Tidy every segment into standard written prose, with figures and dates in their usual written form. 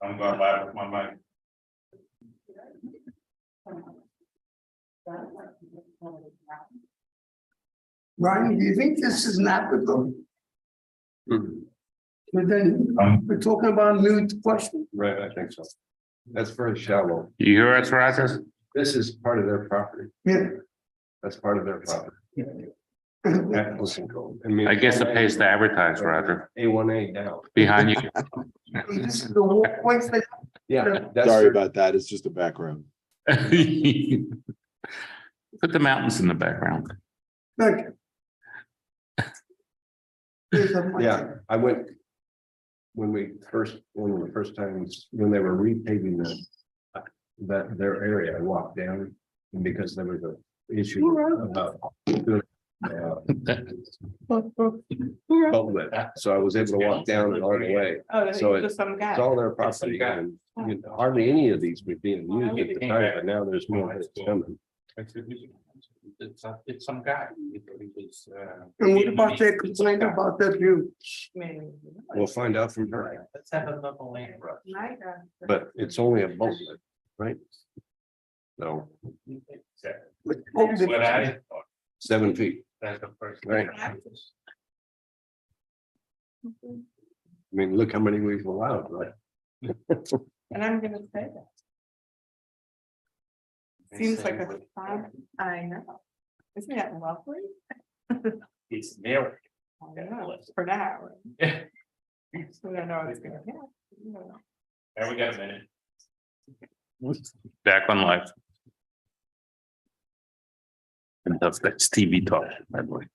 I'm going live with my mic. Ryan, do you think this is navigable? Mhm. But then we're talking about a new question. Right, I think so. That's very shallow. You hear us, Roger? This is part of their property. Yeah. That's part of their property. Listen, I guess it pays to advertise, Roger, A1A down. behind you. This is the walkway thing. Yeah. that's Sorry their- about that. It's just a background. Put the mountains in the background. Look. Here's a- Yeah, I went. One of the first times when they were repaving their area, I walked down. And because there was a issue about. Outlet, so I was able to walk down and all the way. Oh, So just some guy. It's all their property and hardly any of these were being used at the time, but now there's more that's coming. It's some guy. And what about their complaint about that view? We'll find out from her, Let's have another land rush. My God. but it's only a boatlet, right? So Oh, the- What I. 7 feet. That's the first. Right. I mean, look how many we've allowed, right? And I'm gonna say that. Seems like a fun, I know. Isn't that lovely? It's American. I know, for now. Yeah. We don't know what's gonna happen. And we got a minute. Back on live. And that's TV talk, by the way.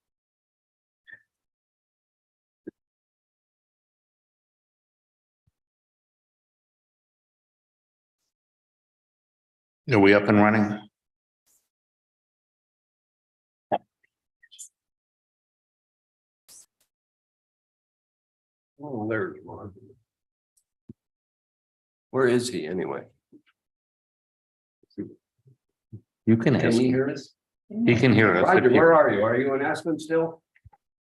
Are we up and running? Oh, there's one. Where is he anyway? You can Can ask. he hear us? He can hear us. Roger, where are you? Are you in Aspen still?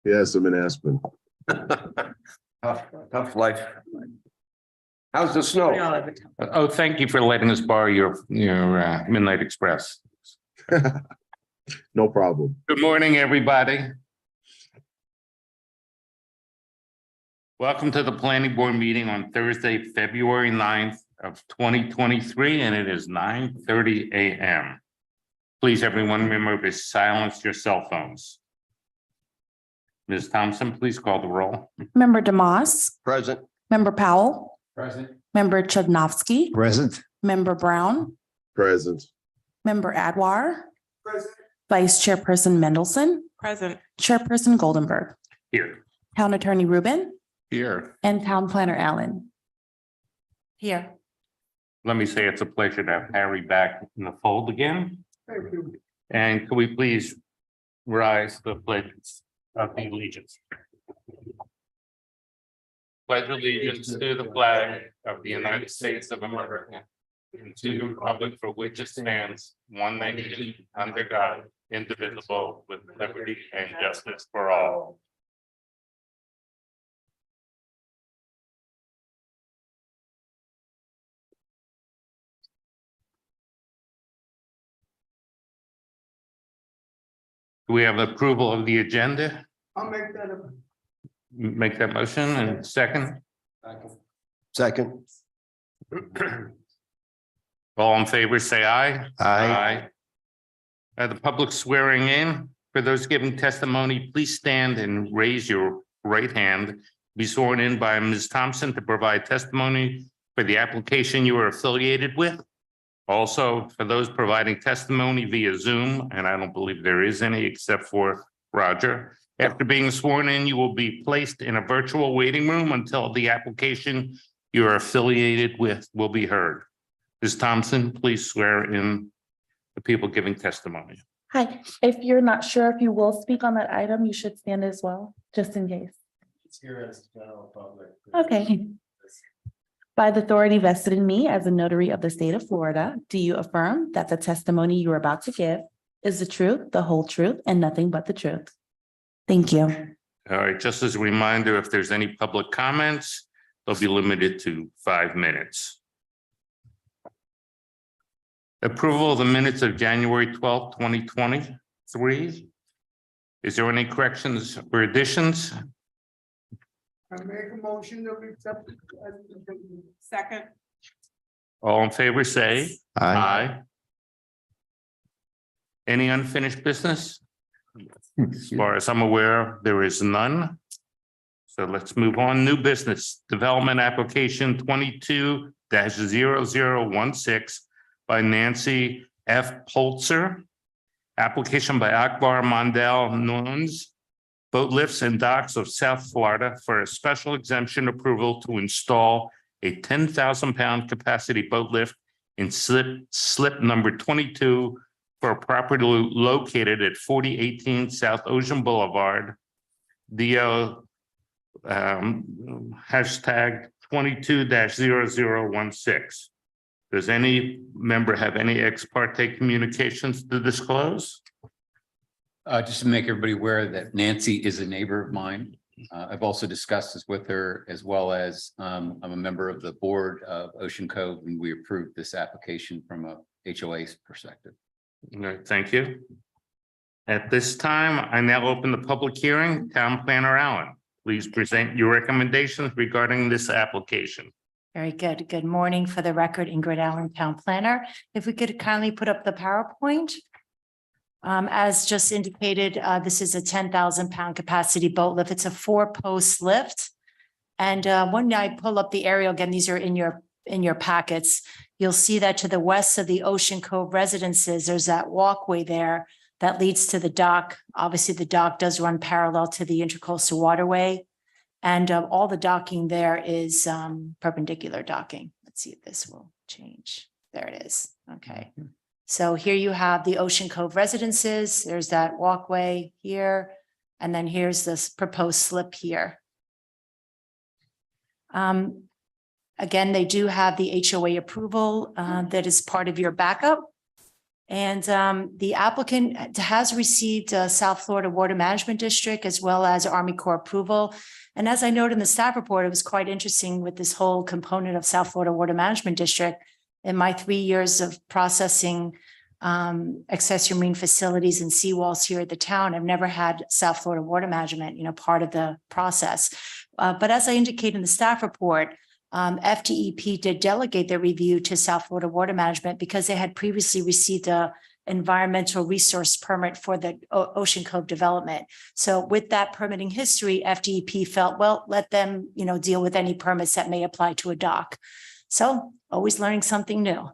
Yes, I'm in Aspen. Tough life. How's the snow? Oh, thank you for letting us borrow your Midnight Express. No problem. Good morning, everybody. Welcome to the planning board meeting on Thursday, February 9th of 2023, and it is 9:30 a.m. Please, everyone, remember to silence your cell phones. Ms. Thompson, please call the roll. Member DeMoss, Present. Member Powell, Present. Member Chudnovsky, Present. Member Brown, Present. Member Adwar, President, Vice Chairperson Mendelson, Present. Chairperson Goldenberg, Here. Town Attorney Rubin, Here. and Town Planner Allen. Here. Let me say it's a pleasure to have Harry back in the fold again. thank you. And can we please rise to the pledge of the allegiance? Pledge allegiance to the flag of the United States of America and to the republic for which it stands, one nation, under God, indivisible, with liberty and justice for all. Do we have approval of the agenda? I'll make that a. Make that motion and second. Second. All in favor, say aye. Aye. The public swearing in, for those giving testimony, please stand and raise your right hand. Be sworn in by Ms. Thompson to provide testimony for the application you are affiliated with. Also, for those providing testimony via Zoom, and I don't believe there is any except for Roger. After being sworn in, you will be placed in a virtual waiting room until the application you are affiliated with will be heard. Ms. Thompson, please swear in the people giving testimony. Hi, if you're not sure if you will speak on that item, you should stand as well, just in case. It's here as general public. Okay. By the authority vested in me as a notary of the state of Florida, do you affirm that the testimony you are about to give is the truth, the whole truth, and nothing but the truth? Thank you. All right, just as a reminder, if there's any public comments, They'll be limited to 5 minutes. Approval of the minutes of January 12th, 2023. Is there any corrections or additions? I make a motion that we accept. Second. All in favor, say aye. Any unfinished business? As far as I'm aware, there is none. So let's move on. New business development application 22-0016 by Nancy F. Polzer. Application by Akbar Mondal Nunes, Boat Lifts and Docks of South Florida for a special exemption approval to install a 10,000-pound capacity boat lift in slip number 22 for a property located at 4018 South Ocean Boulevard. The hashtag 22-0016. Does any member have any ex parte communications to disclose? Just to make everybody aware that Nancy is a neighbor of mine. I've also discussed this with her, as well as I'm a member of the board of Ocean Cove, and we approved this application from a HOA perspective. All right, thank you. At this time, I now open the public hearing. Town Planner Allen, please present your recommendations regarding this application. Very good. Good morning. For the record, Ingrid Allen, Town Planner. If we could kindly put up the PowerPoint. As just indicated, this is a 10,000-pound capacity boat lift. It's a 4-post lift. And when I pull up the aerial, again, these are in your packets, you'll see that to the west of the Ocean Cove residences, there's that walkway there that leads to the dock. Obviously, the dock does run parallel to the Intracoastal Waterway. And all the docking there is perpendicular docking. Let's see if this will change. There it is. Okay. So here you have the Ocean Cove residences. There's that walkway here. And then here's this proposed slip here. Again, they do have the HOA approval that is part of your backup. And the applicant has received South Florida Water Management District as well as Army Corps approval. And as I noted in the staff report, it was quite interesting with this whole component of South Florida Water Management District. In my 3 years of processing accessory marine facilities and seawalls here at the town, I've never had South Florida Water Management, part of the process. But as I indicated in the staff report, FDEP did delegate their review to South Florida Water Management because they had previously received a environmental resource permit for the Ocean Cove development. So with that permitting history, FDEP felt, well, let them, deal with any permits that may apply to a dock. So always learning something new.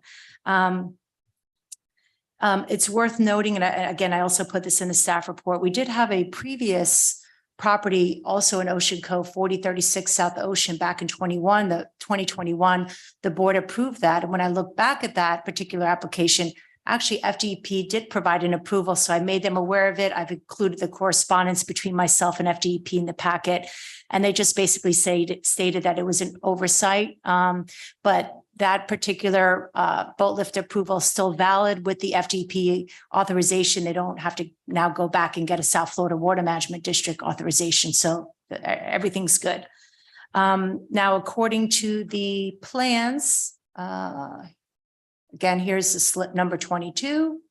It's worth noting, and again, I also put this in the staff report, we did have a previous property also in Ocean Cove, 4036 South Ocean back in 2021, the board approved that. And when I look back at that particular application, actually FDEP did provide an approval. So I made them aware of it. I've included the correspondence between myself and FDEP in the packet. And they just basically stated that it was an oversight. But that particular boat lift approval is still valid with the FDEP authorization. They don't have to now go back and get a South Florida Water Management District authorization. So everything's good. Now, according to the plans, again, here's the slip number 22.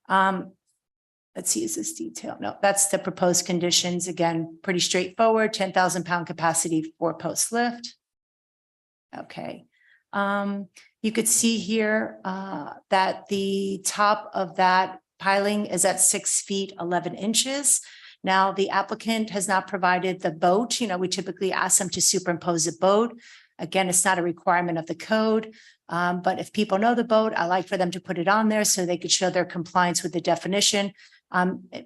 Let's see, is this detail? No, that's the proposed conditions. Again, pretty straightforward, 10,000-pound capacity 4-post lift. Okay. You could see here that the top of that piling is at 6 feet, 11 inches. Now, the applicant has not provided the boat. We typically ask them to superimpose a boat. Again, it's not a requirement of the code, but if people know the boat, I like for them to put it on there so they could show their compliance with the definition.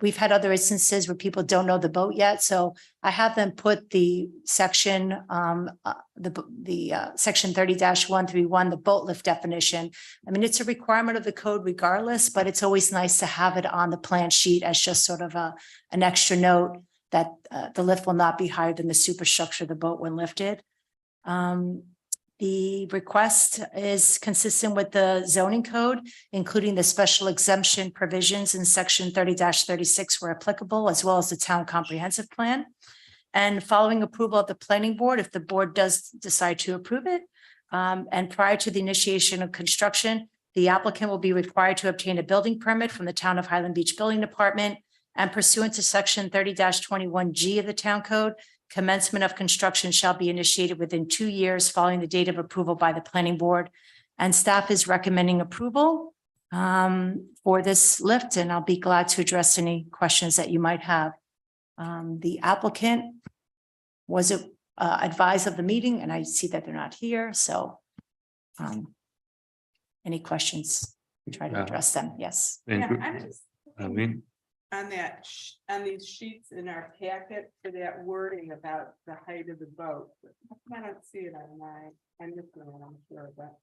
We've had other instances where people don't know the boat yet, so I have them put the section, section 30-131, the boat lift definition. I mean, it's a requirement of the code regardless, but it's always nice to have it on the plan sheet as just sort of an extra note that the lift will not be higher than the superstructure of the boat when lifted. The request is consistent with the zoning code, including the special exemption provisions in section 30-36 where applicable, as well as the town comprehensive plan. And following approval of the planning board, if the board does decide to approve it, and prior to the initiation of construction, the applicant will be required to obtain a building permit from the Town of Highland Beach Building Department, and pursuant to section 30-21G of the Town Code, commencement of construction shall be initiated within 2 years following the date of approval by the planning board. And staff is recommending approval for this lift, and I'll be glad to address any questions that you might have. The applicant was advised of the meeting, and I see that they're not here, so any questions? Try to address them. Yes. Yeah, I'm just I mean, on that, on these sheets in our packet for that wording about the height of the boat. I don't see it on mine. I'm missing it, I'm sure, but.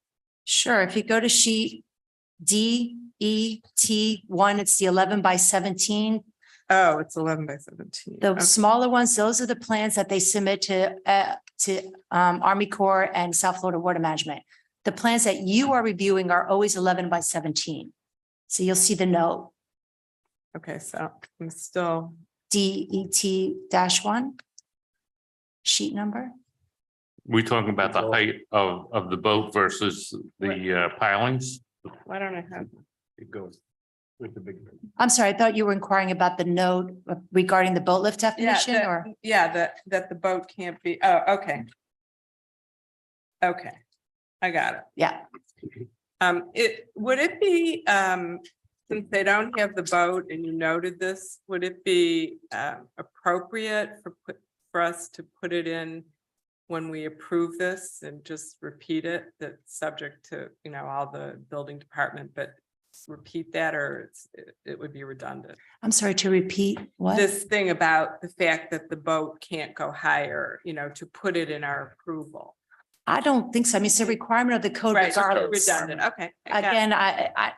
Sure. If you go to sheet DET1, it's the 11 by 17. Oh, it's 11 by 17. The smaller ones, those are the plans that they submit to Army Corps and South Florida Water Management. The plans that you are reviewing are always 11 by 17. So you'll see the note Okay, so I'm still, DET-1 sheet number. we talking about the height of the boat versus the pilings? why don't I have? It goes with the big. I'm sorry, I thought you were inquiring about the note regarding the boat lift definition or? That the boat can't be, okay. Okay, I got it. Yeah, Would it be, since they don't have the boat and you noted this, would it be appropriate for us to put it in when we approve this and just repeat it, that's subject to, all the building department, but repeat that, or it would be redundant? I'm sorry, to repeat what? This thing about the fact that the boat can't go higher, to put it in our approval. I don't think so. I mean, it's a requirement of the code Right, regardless. redundant, okay. I got it. Again,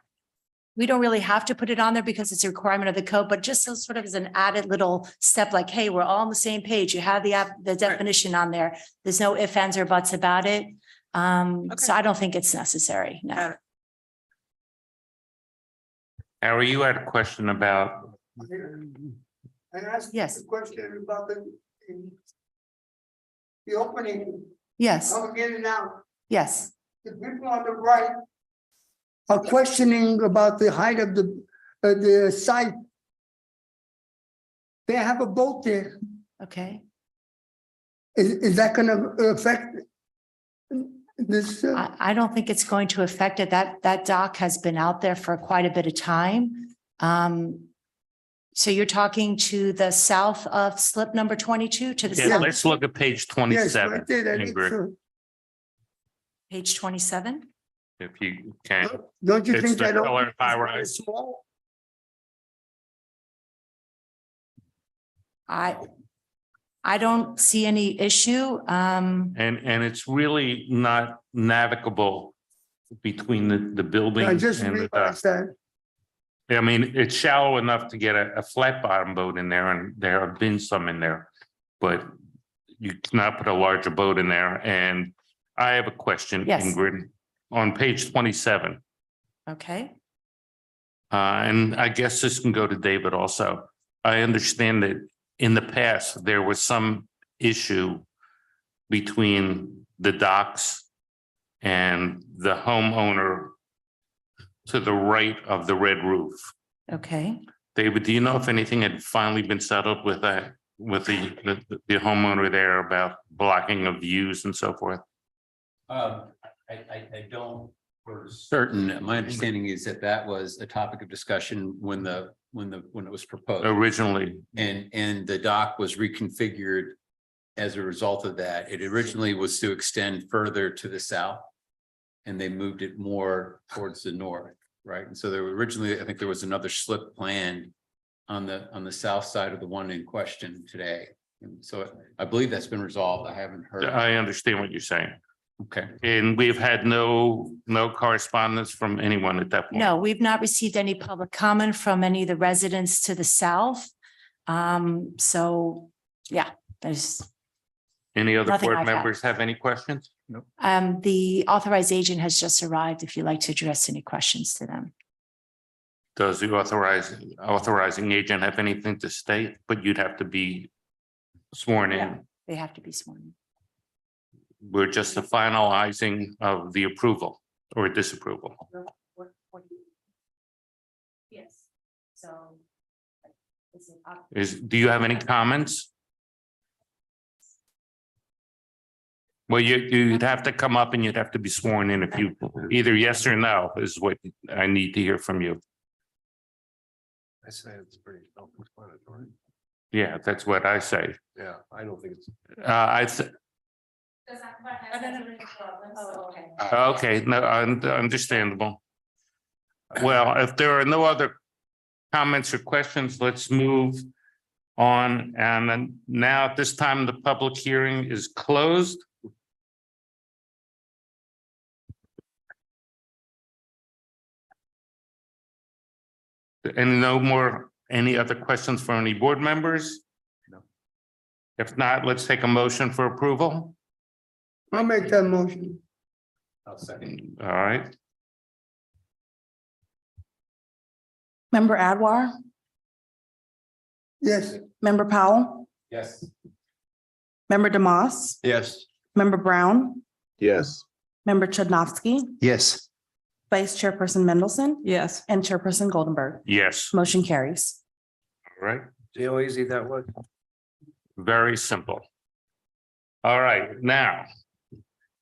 we don't really have to put it on there because it's a requirement of the code, but just so sort of as an added little step, like, hey, we're all on the same page. You have the definition on there. There's no ifs, ands, or buts about it. So I don't think it's necessary. Got No. it. Harry, you had a question about, I asked Yes. a question about the opening, Yes, coming in and out. yes. The people on the right are questioning about the height of the site. They have a boat there. Okay. Is that gonna affect this? I don't think it's going to affect it. That dock has been out there for quite a bit of time. So you're talking to the south of slip number 22 to the yeah, south, let's look at page Yes, 27, right there, that is Ingrid, true. page 27? if you can. Don't you It's think the that? color opening is high very rise. small? I don't see any issue. And it's really not navigable between the building I just and the dock. realized that. I mean, it's shallow enough to get a flat bottom boat in there, and there have been some in there. But you cannot put a larger boat in there. And I have a question, Yes. Ingrid, on page 27. Okay, And I guess this can go to David also. I understand that in the past, there was some issue between the docks and the homeowner to the right of the red roof. okay. David, do you know if anything had finally been settled with the homeowner there about blocking of views and so forth? I don't for certain. My understanding is that was a topic of discussion when it was proposed. Originally, And the dock was reconfigured as a result of that. It originally was to extend further to the south. And they moved it more towards the north, right? And so there were originally, I think there was another slip planned on the south side of the one in question today. And so I believe that's been resolved. I haven't heard. I understand what you're saying. Okay. And we've had no correspondence from anyone at that point. No, we've not received any public comment from any of the residents to the south. So, yeah, there's, Any other Nothing board I've had. members have any questions? the authorized agent has just arrived, if you'd like to address any questions to them. Does the authorizing agent have anything to state? But you'd have to be sworn Yeah. in. They have to be sworn. We're just the finalizing of the approval or disapproval. Yes, so. Do you have any comments? Well, you'd have to come up and you'd have to be sworn in if you, either yes or no is what I need to hear from you. I say it's pretty self-explanatory. Yeah, that's what I say. Yeah, I don't think it's. Okay, no, understandable. Well, if there are no other comments or questions, let's move on. And then now at this time, the public hearing is closed. And no more, any other questions for any board members? No. If not, let's take a motion for approval. I'll make that motion. I'll second. All right, Member Adwar, Yes, Member Powell, Yes. Member Demas, Yes. Member Brown, Yes. Member Chudnovsky, Yes. Vice Chairperson Mendelson, Yes. and Chairperson Goldenberg. yes, Motion carries. all right. See how easy that was? Very simple. All right, now,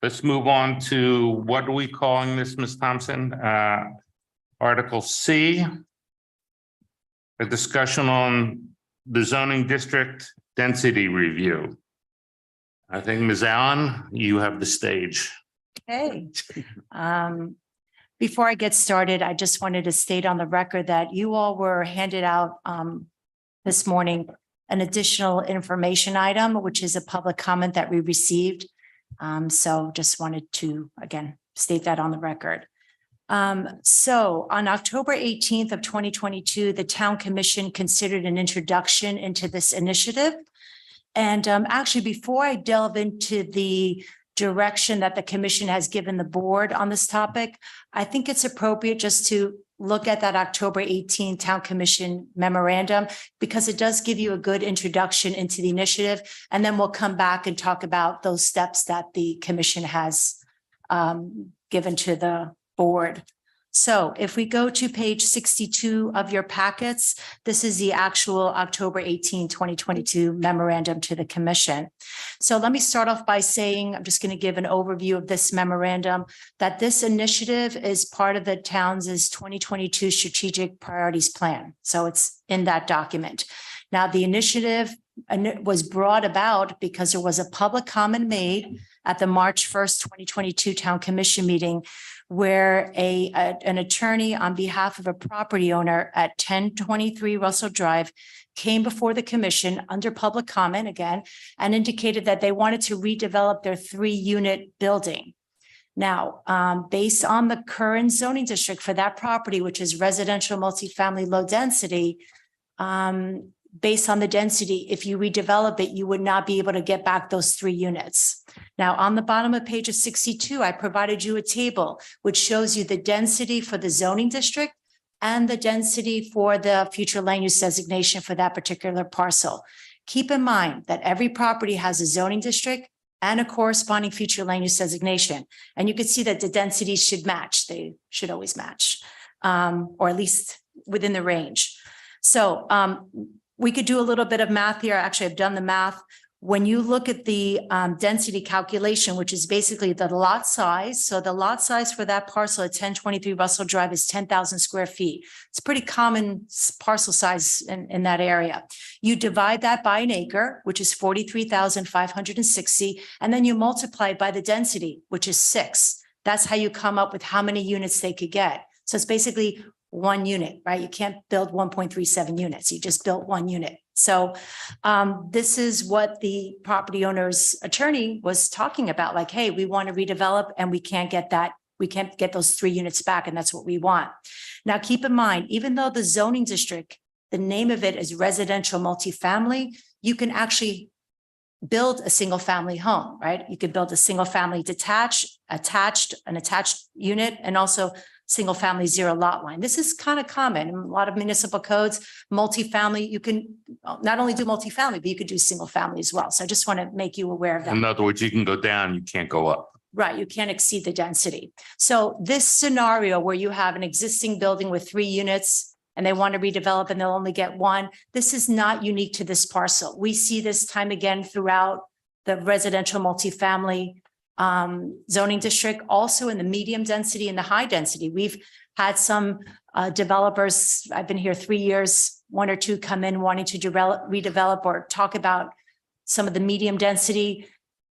let's move on to, what are we calling this, Ms. Thompson? Article C. A discussion on the zoning district density review. I think, Ms. Allen, you have the stage. Okay. Before I get started, I just wanted to state on the record that you all were handed out this morning an additional information item, which is a public comment that we received. So just wanted to, again, state that on the record. So on October 18th of 2022, the Town Commission considered an introduction into this initiative. And actually, before I delve into the direction that the commission has given the board on this topic, I think it's appropriate just to look at that October 18 Town Commission memorandum, because it does give you a good introduction into the initiative. And then we'll come back and talk about those steps that the commission has given to the board. So if we go to page 62 of your packets, this is the actual October 18, 2022 memorandum to the commission. So let me start off by saying, I'm just going to give an overview of this memorandum, that this initiative is part of the town's 2022 strategic priorities plan. So it's in that document. Now, the initiative was brought about because there was a public comment made at the March 1st, 2022 Town Commission meeting, where an attorney on behalf of a property owner at 1023 Russell Drive came before the commission under public comment again, and indicated that they wanted to redevelop their 3-unit building. Now, based on the current zoning district for that property, which is residential multifamily low density, based on the density, if you redevelop it, you would not be able to get back those 3 units. Now, on the bottom of page 62, I provided you a table which shows you the density for the zoning district and the density for the future land use designation for that particular parcel. Keep in mind that every property has a zoning district and a corresponding future land use designation. And you can see that the densities should match. They should always match, or at least within the range. So, we could do a little bit of math here. Actually, I've done the math. When you look at the density calculation, which is basically the lot size. So the lot size for that parcel at 1023 Russell Drive is 10,000 square feet. It's a pretty common parcel size in that area. You divide that by an acre, which is 43,560, and then you multiply it by the density, which is 6. That's how you come up with how many units they could get. So it's basically 1 unit, right? You can't build 1.37 units. You just built 1 unit. So this is what the property owner's attorney was talking about. Like, hey, we want to redevelop and we can't get that. We can't get those 3 units back. And that's what we want. Now, keep in mind, even though the zoning district, the name of it is residential multifamily, you can actually build a single family home, right? You could build a single family detached, an attached unit, and also single family zero lot line. This is kind of common in a lot of municipal codes. Multifamily, you can not only do multifamily, but you could do single family as well. So I just want to make you aware of that. In other words, you can go down, you can't go up. Right, you can't exceed the density. So this scenario where you have an existing building with 3 units and they want to redevelop and they'll only get 1, this is not unique to this parcel. We see this time again throughout the residential multifamily zoning district, also in the medium density and the high density. We've had some developers, I've been here 3 years, 1 or 2 come in wanting to redevelop or talk about some of the medium density.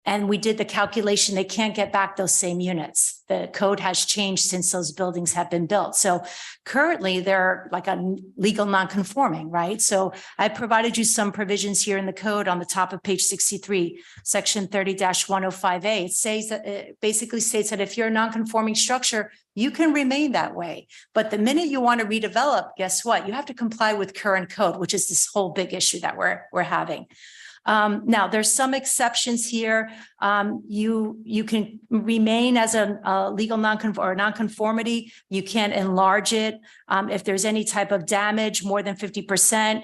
And we did the calculation, they can't get back those same units. The code has changed since those buildings have been built. So currently they're like a legal non-conforming, right? So I provided you some provisions here in the code on the top of page 63, section 30-105A. It says that it basically states that if you're a non-conforming structure, you can remain that way. But the minute you want to redevelop, guess what? You have to comply with current code, which is this whole big issue that we're having. Now, there's some exceptions here. You can remain as a legal non-conformity. You can't enlarge it. If there's any type of damage, more than 50%,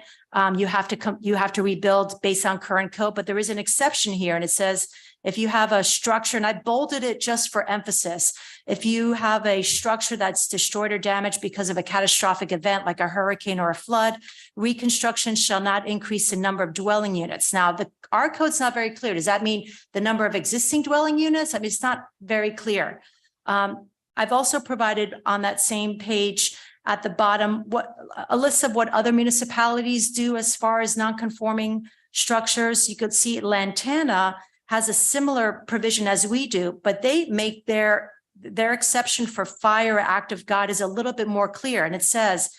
you have to rebuild based on current code. But there is an exception here, and it says if you have a structure, and I bolded it just for emphasis, if you have a structure that's destroyed or damaged because of a catastrophic event like a hurricane or a flood, reconstruction shall not increase the number of dwelling units. Now, our code's not very clear. Does that mean the number of existing dwelling units? I mean, it's not very clear. I've also provided on that same page at the bottom a list of what other municipalities do as far as non-conforming structures. You could see Lantana has a similar provision as we do, but they make their exception for fire or act of God is a little bit more clear. And it says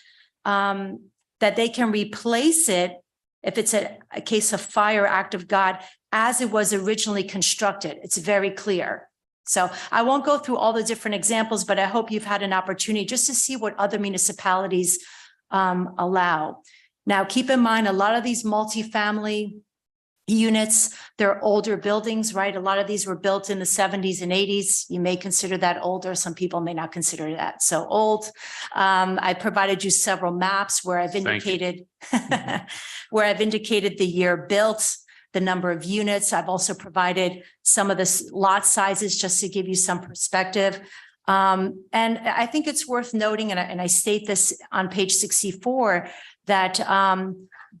that they can replace it if it's a case of fire or act of God as it was originally constructed. It's very clear. So I won't go through all the different examples, but I hope you've had an opportunity just to see what other municipalities allow. Now, keep in mind, a lot of these multifamily units, they're older buildings, right? A lot of these were built in the 70s and 80s. You may consider that older. Some people may not consider that so old. I provided you several maps where I've indicated the year built, the number of units. I've also provided some of the lot sizes just to give you some perspective. And I think it's worth noting, and I state this on page 64, that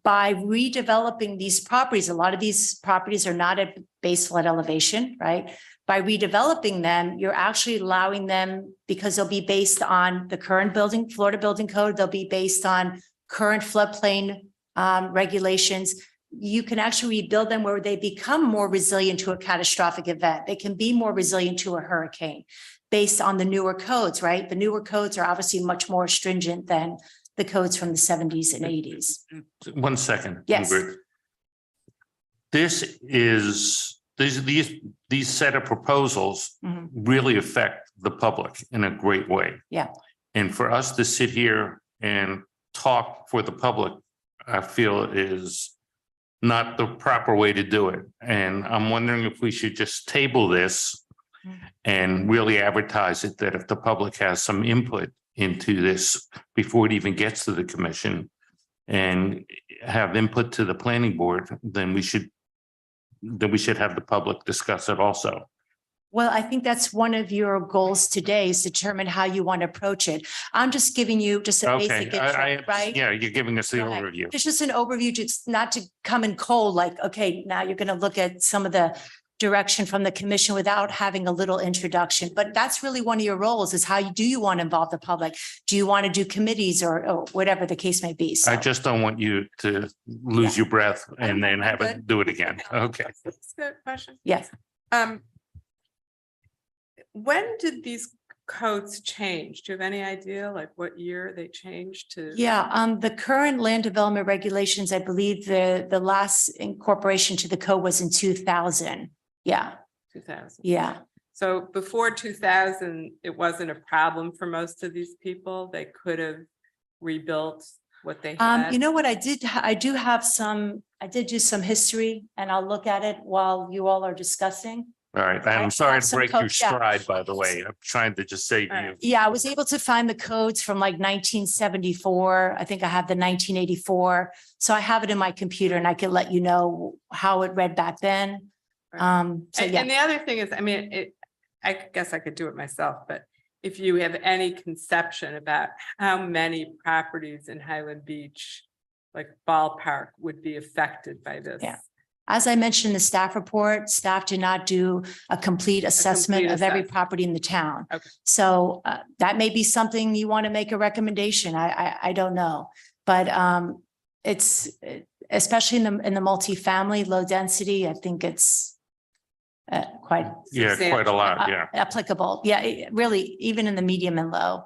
by redeveloping these properties, a lot of these properties are not at base flood elevation, right? By redeveloping them, you're actually allowing them, because they'll be based on the current Florida building code, they'll be based on current floodplain regulations. You can actually rebuild them where they become more resilient to a catastrophic event. They can be more resilient to a hurricane based on the newer codes, right? The newer codes are obviously much more stringent than the codes from the 70s and 80s. 1 second. Yes. Ingrid. These set of proposals Mhm. really affect the public in a great way. Yeah. And for us to sit here and talk for the public, I feel is not the proper way to do it. And I'm wondering if we should just table this and really advertise it, that if the public has some input into this before it even gets to the commission and have input to the planning board, then we should have the public discuss it also. Well, I think that's one of your goals today, is determine how you want to approach it. I'm just giving you just a Okay, basic intro, right? yeah, you're giving us the Right. overview. It's just an overview, just not to come in cold, like, okay, now you're going to look at some of the direction from the commission without having a little introduction. But that's really one of your roles, is how you want to involve the public? Do you want to do committees or whatever the case may be? So I just don't want you to lose your breath and then have it Good. do it again. Okay. That's a good question. yes. When did these codes change? Do you have any idea, like what year they changed to? Yeah, the current land development regulations, I believe the last incorporation to the code was in 2000. Yeah, 2000. yeah. So before 2000, it wasn't a problem for most of these people. They could have rebuilt what they had. You know what I did? I did do some history, and I'll look at it while you all are discussing. All right, I I'm sorry have to some break your codes, yeah. stride, by the way. I'm trying to just save All you. right. Yeah, I was able to find the codes from like 1974. I think I have the 1984. So I have it in my computer and I can let you know how it read back then. So And yeah, the other thing is, I mean, I guess I could do it myself, but if you have any conception about how many properties in Highland Beach, like ballpark, would be affected by this. Yeah. as I mentioned in the staff report, staff did not do a complete assessment of every assessment. property in the town. Okay. So that may be something you want to make a recommendation. I don't know. But it's especially in the multifamily, low density, I think it's quite Yeah, quite a lot, yeah. applicable. Yeah, really, even in the medium and low.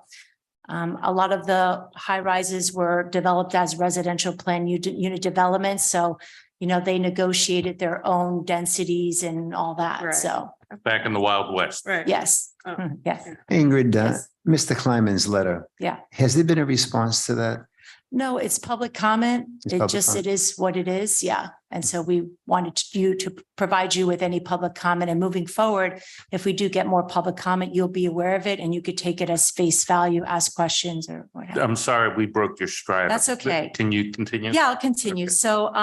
A lot of the high rises were developed as residential plan unit developments. So, you know, they negotiated their own densities and all that. Right. So, Back in the Wild West. Right. yes, Oh. yes. Ingrid, Yes. Mr. Kleiman's letter. Yeah. Has there been a response to that? No, it's public comment. It's It public just, comment. it is what it is. Yeah. And so we wanted you to provide you with any public comment, and moving forward, if we do get more public comment, you'll be aware of it and you could take it as face value, ask questions or whatever. I'm sorry, we broke your stride. That's okay. Can you continue? Yeah, I'll continue. Okay. So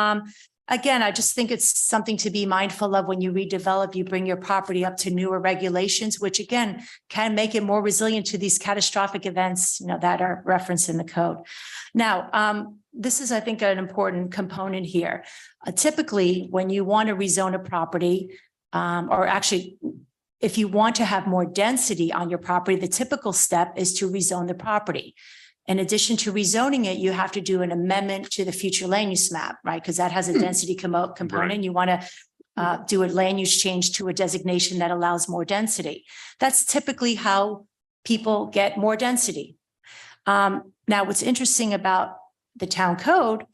again, I just think it's something to be mindful of when you redevelop, you bring your property up to newer regulations, which again, can make it more resilient to these catastrophic events, you know, that are referenced in the code. Now, this is, I think, an important component here. Typically, when you want to rezone a property, or actually, if you want to have more density on your property, the typical step is to rezone the property. In addition to rezoning it, you have to do an amendment to the future land use map, right? Because that has a density component. You want to do a land use change to a designation that allows more density. That's typically how people get more density. Now, what's interesting about the town code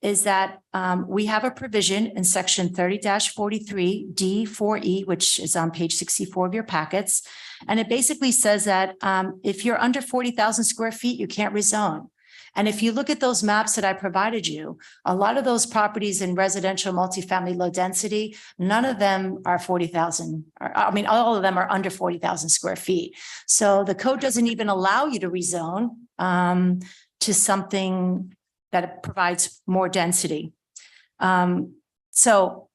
is that we have a provision in section 30-43 D4E, which is on page 64 of your packets. And it basically says that if you're under 40,000 square feet, you can't rezone. And if you look at those maps that I provided you, a lot of those properties in residential multifamily low density, none of them are 40,000. I mean, all of them are under 40,000 square feet. So the code doesn't even allow you to rezone to something that provides more density. So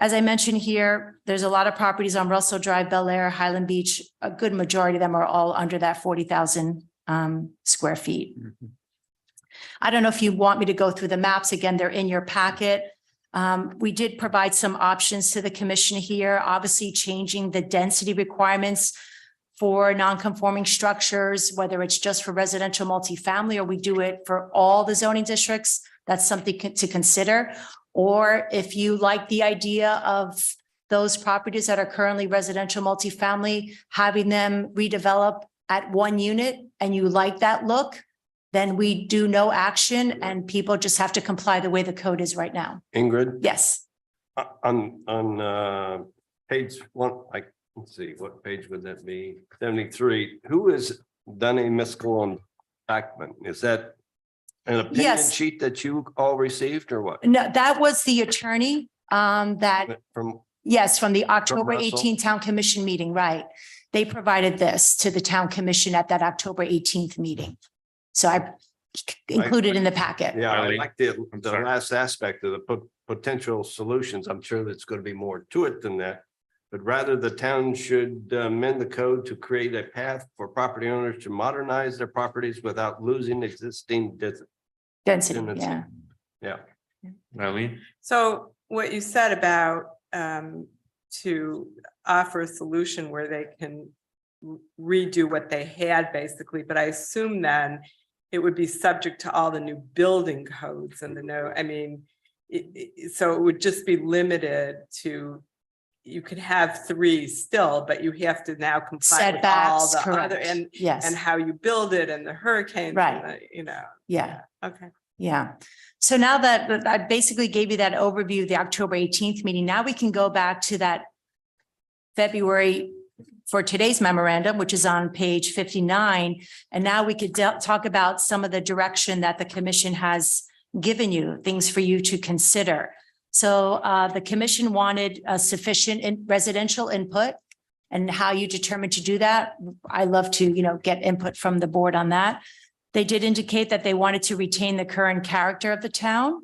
as I mentioned here, there's a lot of properties on Russell Drive, Bel Air, Highland Beach. A good majority of them are all under that 40,000 square feet. I don't know if you want me to go through the maps again, they're in your packet. We did provide some options to the commission here, obviously changing the density requirements for non-conforming structures, whether it's just for residential multifamily or we do it for all the zoning districts. That's something to consider. Or if you like the idea of those properties that are currently residential multifamily, having them redevelop at one unit and you like that look, then we do no action and people just have to comply the way the code is right now. Ingrid, Yes. on page one, let's see, what page would that be? 73. Who is Dunny, Miskell, and Backman? Is that an opinion Yes. sheet that you all received or what? No, that was the attorney that, From, yes, from the October Russell? 18 town commission meeting, right? They provided this to the town commission at that October 18th meeting. So I included in the packet. yeah, I Eileen? like the sorry. last aspect of the potential solutions. I'm sure there's going to be more to it than that. But rather the town should amend the code to create a path for property owners to modernize their properties without losing existing Density, Density. yeah. Yeah. Eileen? So what you said about to offer a solution where they can redo what they had basically, but I assume then it would be subject to all the new building codes and I mean, so it would just be limited to, you could have 3 still, but you have to now comply with all Setbacks, the other correct. and Yes, how you build it and the hurricanes. Right. And the, yeah. okay. Yeah. So now that I basically gave you that overview of the October 18th meeting, now we can go back to that February for today's memorandum, which is on page 59. And now we could talk about some of the direction that the commission has given you, things for you to consider. So the commission wanted a sufficient residential input. And how you determine to do that, I love to, get input from the board on that. They did indicate that they wanted to retain the current character of the town.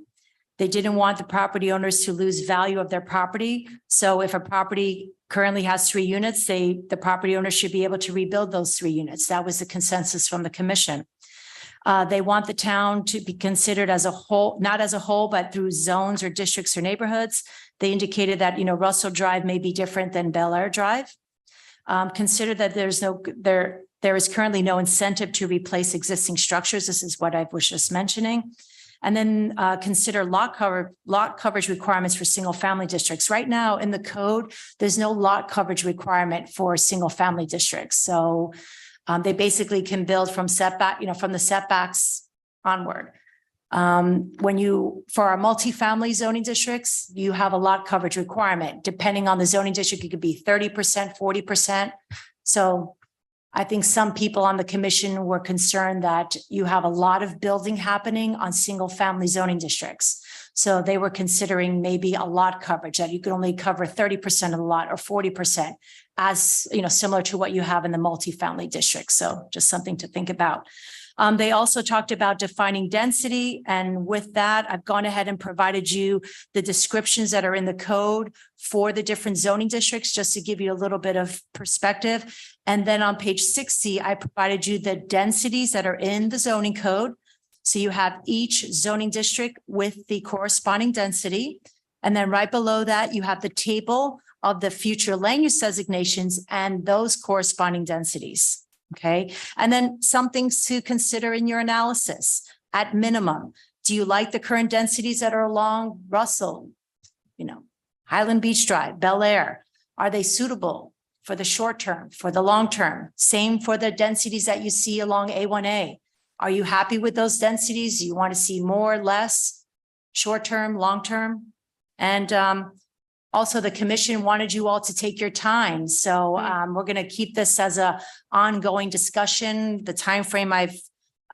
They didn't want the property owners to lose value of their property. So if a property currently has 3 units, the property owner should be able to rebuild those 3 units. That was the consensus from the commission. They want the town to be considered as a whole, not as a whole, but through zones or districts or neighborhoods. They indicated that, Russell Drive may be different than Bel Air Drive. Consider that there is currently no incentive to replace existing structures. This is what I was just mentioning. And then consider lot coverage requirements for single family districts. Right now in the code, there's no lot coverage requirement for single family districts. So they basically can build from from the setbacks onward. For our multifamily zoning districts, you have a lot coverage requirement. Depending on the zoning district, it could be 30%, 40%. So I think some people on the commission were concerned that you have a lot of building happening on single family zoning districts. So they were considering maybe a lot coverage, that you could only cover 30% of the lot or 40%, as similar to what you have in the multifamily district. So just something to think about. They also talked about defining density. And with that, I've gone ahead and provided you the descriptions that are in the code for the different zoning districts, just to give you a little bit of perspective. And then on page 60, I provided you the densities that are in the zoning code. So you have each zoning district with the corresponding density. And then right below that, you have the table of the future land use designations and those corresponding densities. Okay. And then some things to consider in your analysis. At minimum, do you like the current densities that are along Russell, Highland Beach Drive, Bel Air? Are they suitable for the short term, for the long term? Same for the densities that you see along A1A. Are you happy with those densities? Do you want to see more, less, short term, long term? And also, the commission wanted you all to take your time. So we're going to keep this as an ongoing discussion. The time frame I've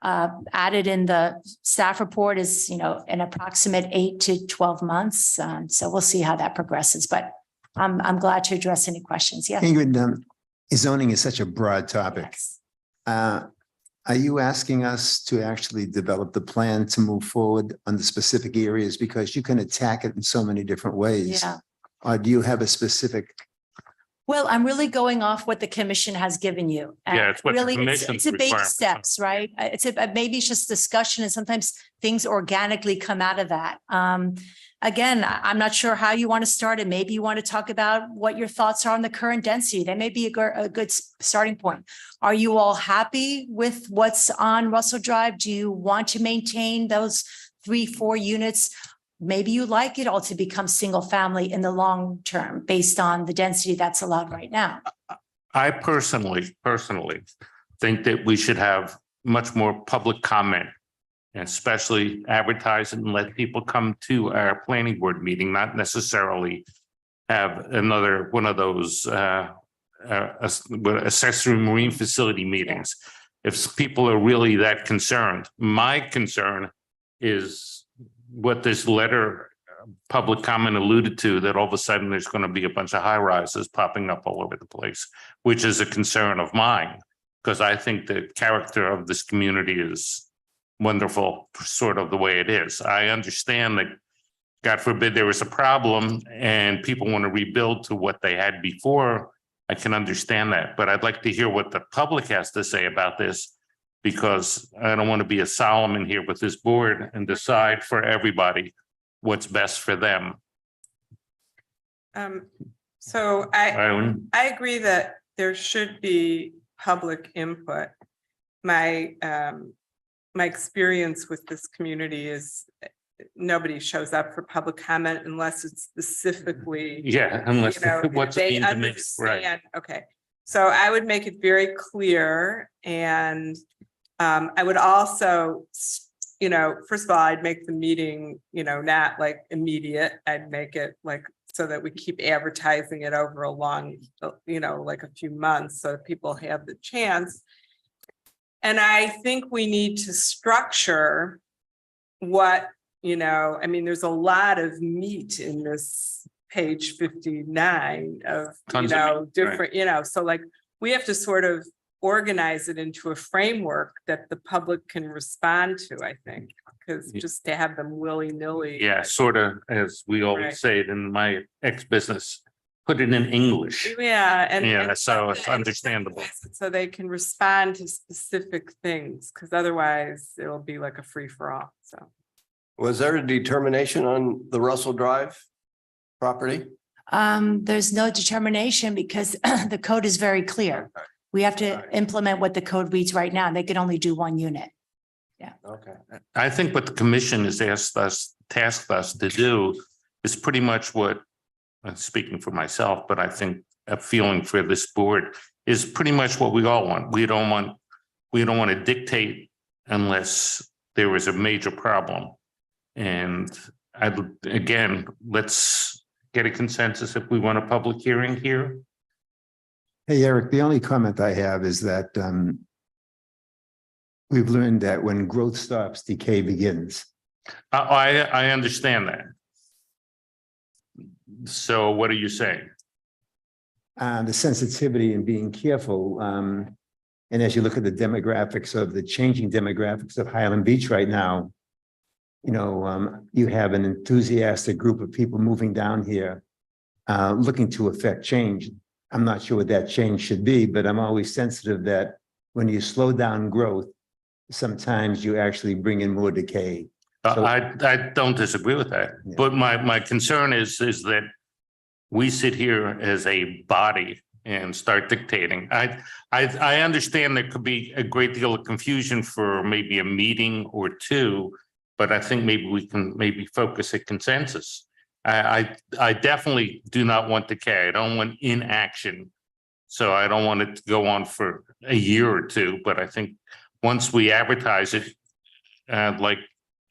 added in the staff report is, an approximate 8 to 12 months. So we'll see how that progresses. But I'm glad to address any questions. Yeah. Ingrid, zoning is such a broad topic. Yes. Are you asking us to actually develop the plan to move forward on the specific areas? Because you can attack it in so many different ways. Yeah. Or do you have a specific? Well, I'm really going off what the commission has given you. And Yeah, it's what the really, commission's it's a baby requirement. steps, right? Maybe it's just discussion, and sometimes things organically come out of that. Again, I'm not sure how you want to start it. Maybe you want to talk about what your thoughts are on the current density. That may be a good starting point. Are you all happy with what's on Russell Drive? Do you want to maintain those 3-4 units? Maybe you like it all to become single family in the long term based on the density that's allowed right now. I personally think that we should have much more public comment, and especially advertise it and let people come to our planning board meeting, not necessarily have another one of those accessory marine facility meetings. If people are really that concerned, my concern is what this letter, public comment alluded to, that all of a sudden there's going to be a bunch of high rises popping up all over the place, which is a concern of mine, because I think the character of this community is wonderful, sort of the way it is. I understand that, God forbid, there was a problem and people want to rebuild to what they had before. I can understand that, but I'd like to hear what the public has to say about this, because I don't want to be a Solomon here with this board and decide for everybody what's best for them. So I agree that there should be public input. My experience with this community is nobody shows up for public comment unless it's specifically, Yeah, unless what's they being demanded, right? understand. Okay, so I would make it very clear, and I would also, first of all, I'd make the meeting, not like immediate. I'd make it like so that we keep advertising it over a long, like a few months, so that people have the chance. And I think we need to structure what, I mean, there's a lot of meat in this page 59 of, Tons of meat, right. different, so like, we have to sort of organize it into a framework that the public can respond to, I think, because just to have them willy-nilly. Yeah, sort of, as we Right. always say it in my ex-business, put it in English. Yeah, and. Yeah, and so it's and understandable. So they can respond to specific things, because otherwise it'll be like a free-for-all, so. Was there a determination on the Russell Drive property? There's no determination because the code is very clear. We have to implement what the code reads right now. They can only do one unit. Okay. I think what the commission has tasked us to do is pretty much what, I'm speaking for myself, but I think a feeling for this board is pretty much what we all want. We don't want to dictate unless there is a major problem. And again, let's get a consensus if we want a public hearing here. Hey, Eric, the only comment I have is that we've learned that when growth stops, decay begins. I understand that. So what are you saying? The sensitivity and being careful. And as you look at the demographics of the changing demographics of Highland Beach right now, you have an enthusiastic group of people moving down here, looking to affect change. I'm not sure what that change should be, but I'm always sensitive that when you slow down growth, sometimes you actually bring in more decay. I don't disagree with that, Yeah. but my concern is that we sit here as a body and start dictating. I understand there could be a great deal of confusion for maybe a meeting or two, but I think maybe we can focus a consensus. I definitely do not want decay. I don't want inaction. So I don't want it to go on for a year or two, but I think once we advertise it, like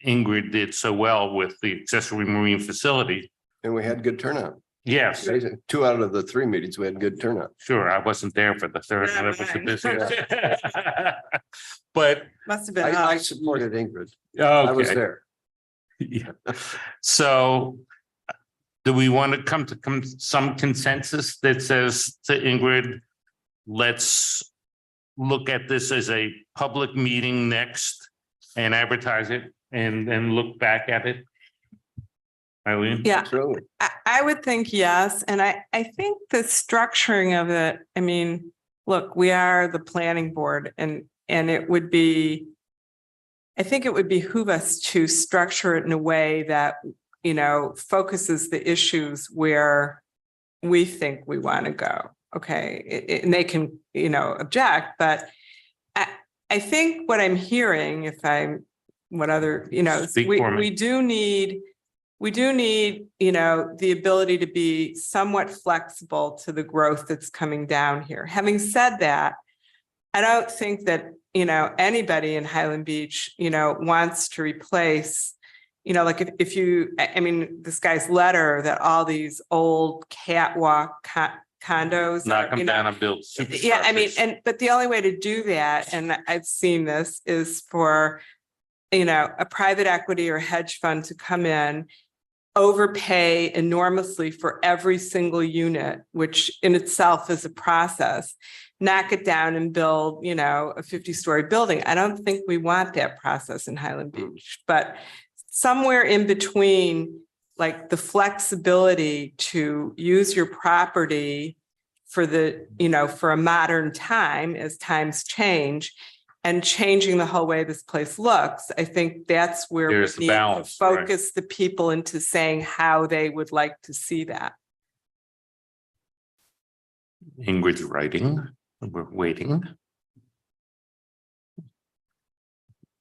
Ingrid did so well with the accessory marine facility. And we had good turnout. Yes, 2 out of the 3 meetings, we had good turnout. sure. I wasn't there for the third. Yeah, That was the right. business. But, Must have been. I us. supported Ingrid. I was okay. there. Yeah. So do we want to come to some consensus that says to Ingrid, let's look at this as a public meeting next and advertise it and then look back at it? Eileen? Yeah, Absolutely. I would think yes, and I think the structuring of it, I mean, look, we are the planning board and it would be, I think it would behoove us to structure it in a way that, focuses the issues where we think we want to go. Okay, and they can, object, but I think what I'm hearing, Speak for me. we do need, the ability to be somewhat flexible to the growth that's coming down here. Having said that, I don't think that, anybody in Highland Beach, wants to replace, like if you, I mean, this guy's letter that all these old catwalk condos. Knock them are, down and build. Yeah, I mean, superstructures. but the only way to do that, and I've seen this, is for, a private equity or hedge fund to come in, overpay enormously for every single unit, which in itself is a process, knock it down and build, a 50-story building. I don't think we want that process in Highland Beach, but somewhere in between, like the flexibility to use your property for for a modern time as times change, and changing the whole way this place looks. I think that's where we There's the need to balance, right. focus the people into saying how they would like to see that. Ingrid's writing, we're waiting.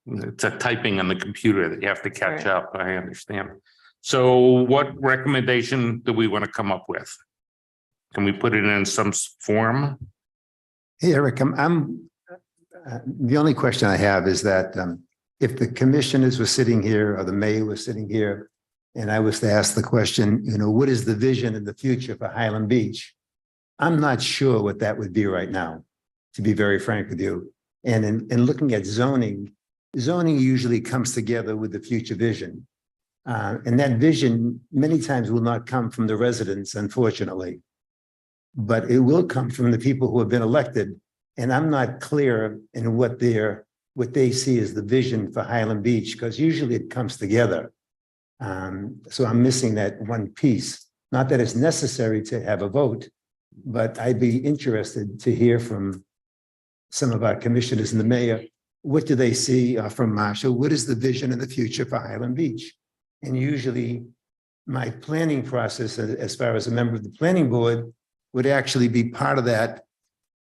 It's a typing on the computer that you have to catch Right. up, I understand. So what recommendation do we want to come up with? Can we put it in some form? Hey, Eric, the only question I have is that if the commissioners were sitting here or the mayor was sitting here, and I was to ask the question, what is the vision in the future for Highland Beach? I'm not sure what that would be right now, to be very frank with you. And in looking at zoning usually comes together with the future vision. And that vision many times will not come from the residents, unfortunately. But it will come from the people who have been elected. And I'm not clear in what they see as the vision for Highland Beach, because usually it comes together. So I'm missing that one piece. Not that it's necessary to have a vote, but I'd be interested to hear from some of our commissioners and the mayor. What do they see from Marshall? What is the vision of the future for Highland Beach? And usually my planning process, as far as a member of the planning board, would actually be part of that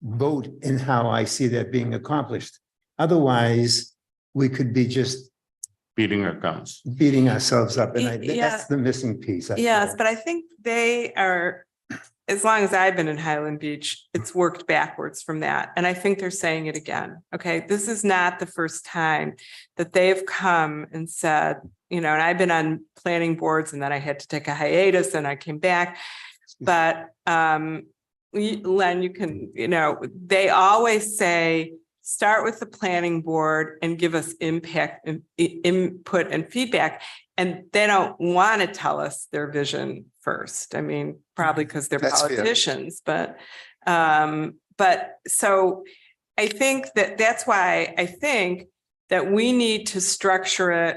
vote in how I see that being accomplished. Otherwise, we could be just Beating our guns. beating ourselves up. And Yeah. that's the missing piece. I Yes, feel. but I think they are, as long as I've been in Highland Beach, it's worked backwards from that. And I think they're saying it again. Okay, this is not the first time that they've come and said, and I've been on planning boards and then I had to take a hiatus and I came back. But Len, you can, they always say, start with the planning board and give us impact and input and feedback. And they don't want to tell us their vision first. I mean, probably because they're That's fair. politicians, but so I think that's why I think that we need to structure it.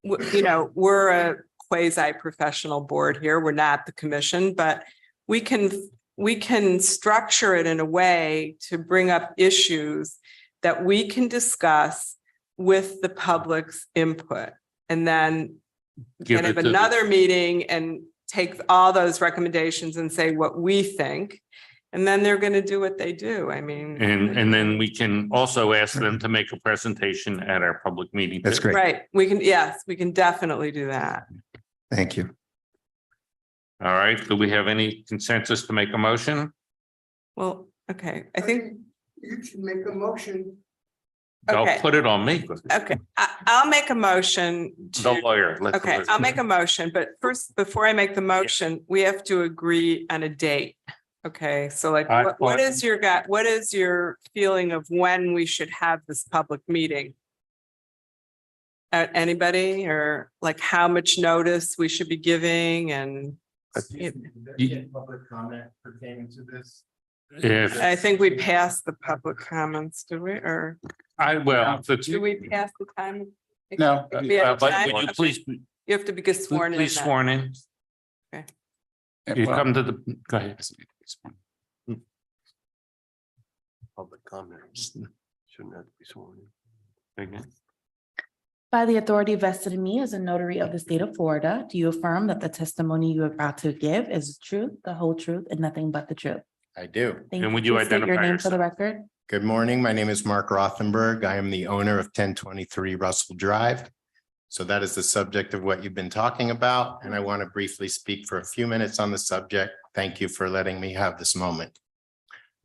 We're a quasi-professional board here. We're not the commission, but we can structure it in a way to bring up issues that we can discuss with the public's input. And then Give have it to the- another meeting and take all those recommendations and say what we think. And then they're going to do what they do. I mean. And then we can also ask them to make a presentation at our public meeting. That's great. Right. We can definitely do that. Thank you. All right. Do we have any consensus to make a motion? Well, okay, I think, You should make a motion. Don't okay. put it on me. Okay, I'll make a motion The to, lawyer. Let the okay, lawyer- I'll make a motion, but first, before I make the motion, we have to agree on a date. Okay, so like, what is your feeling of when we should have this public meeting? Anybody, or like how much notice we should be giving and? Public comment pertaining to this. If I think we passed the public comments, did we, or do we pass the time? No, We have but time? would you Okay. please, You have to be sworn in. please then. sworn in? You come to the, go ahead. Public comments shouldn't have to be sworn in. Again. By the authority vested in me as a notary of the state of Florida, do you affirm that the testimony you are about to give is the truth, the whole truth, and nothing but the truth? I do. Thank And would you Please state your identify name for the yourself? record? Good morning. My name is Mark Rothenberg. I am the owner of 1023 Russell Drive. So that is the subject of what you've been talking about, and I want to briefly speak for a few minutes on the subject. Thank you for letting me have this moment.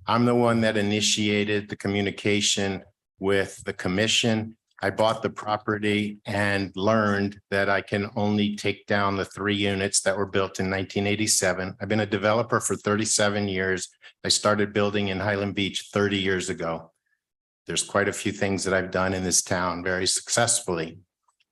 I'm the one that initiated the communication with the commission. I bought the property and learned that I can only take down the 3 units that were built in 1987. I've been a developer for 37 years. I started building in Highland Beach 30 years ago. There's quite a few things that I've done in this town very successfully.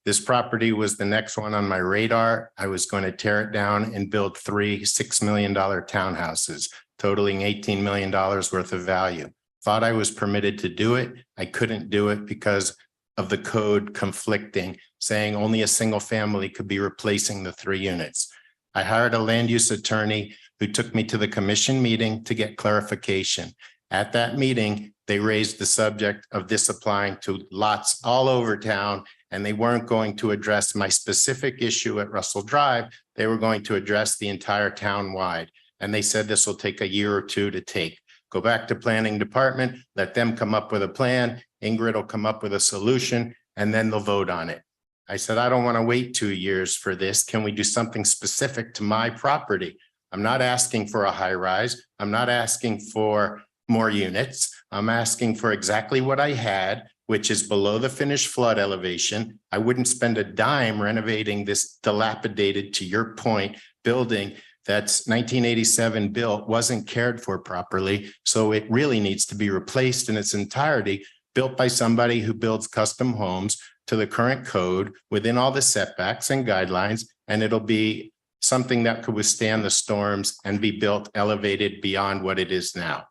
This property was the next one on my radar. I was going to tear it down and build 3 $6 million townhouses, totaling $18 million worth of value. Thought I was permitted to do it. I couldn't do it because of the code conflicting, saying only a single family could be replacing the 3 units. I hired a land use attorney who took me to the commission meeting to get clarification. At that meeting, they raised the subject of this applying to lots all over town, and they weren't going to address my specific issue at Russell Drive. They were going to address the entire town wide. And they said this will take a year or 2 to take. Go back to planning department, let them come up with a plan. Ingrid will come up with a solution, and then they'll vote on it. I said, I don't want to wait 2 years for this. Can we do something specific to my property? I'm not asking for a high rise. I'm not asking for more units. I'm asking for exactly what I had, which is below the finished flood elevation. I wouldn't spend a dime renovating this dilapidated, to your point, building that's 1987 built, wasn't cared for properly. So it really needs to be replaced in its entirety, built by somebody who builds custom homes to the current code within all the setbacks and guidelines, and it'll be something that could withstand the storms and be built elevated beyond what it is now.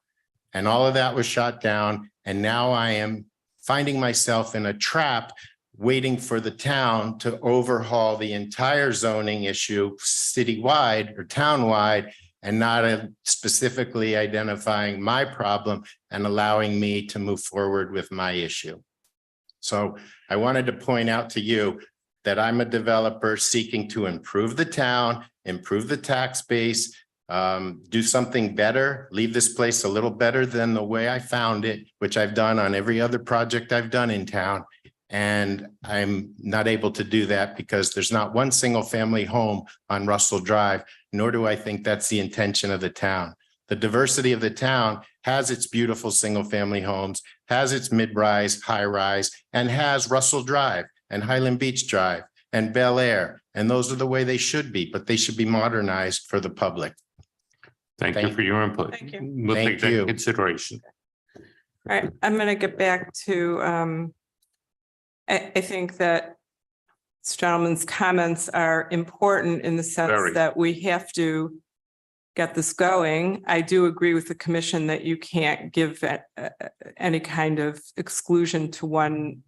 And all of that was shot down, and now I am finding myself in a trap waiting for the town to overhaul the entire zoning issue citywide or townwide, and not specifically identifying my problem and allowing me to move forward with my issue. So I wanted to point out to you that I'm a developer seeking to improve the town, improve the tax base, do something better, leave this place a little better than the way I found it, which I've done on every other project I've done in town. And I'm not able to do that because there's not one single family home on Russell Drive, nor do I think that's the intention of the town. The diversity of the town has its beautiful single family homes, has its mid-rise, high-rise, and has Russell Drive and Highland Beach Drive and Bel Air. And those are the way they should be, but they should be modernized for the public. Thank you for your input. Thank you. We'll take Thank that you. into consideration. All right, I'm gonna get back to, I think that this gentleman's comments are important in the sense Very. that we have to get this going. I do agree with the commission that you can't give any kind of exclusion to one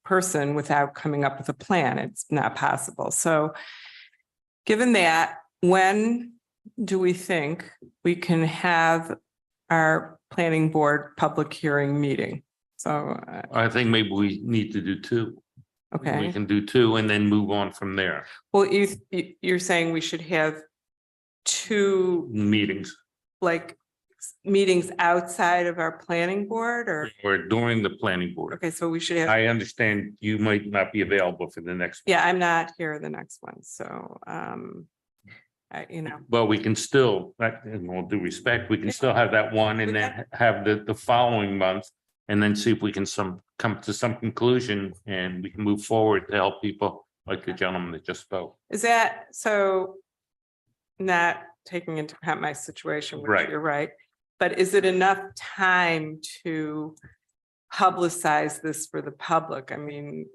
person without coming up with a plan. It's not possible. So given that, when do we think we can have our planning board public hearing meeting? So, I think maybe we need to do two. We okay, can do two and then move on from there. well, you're saying we should have two, Meetings like, meetings outside of our planning board, or, or during the planning board. okay, so we should have, I understand you might not be available for the next. yeah, I'm not here the next one, so, Well, we can still, in all due respect, we can still have that one and then have the following month. And then see if we can come to some conclusion and we can move forward to help people like the gentleman that just spoke. is that, so not taking into account my situation, which Right. you're right, but is it enough time to publicize this for the public? I mean,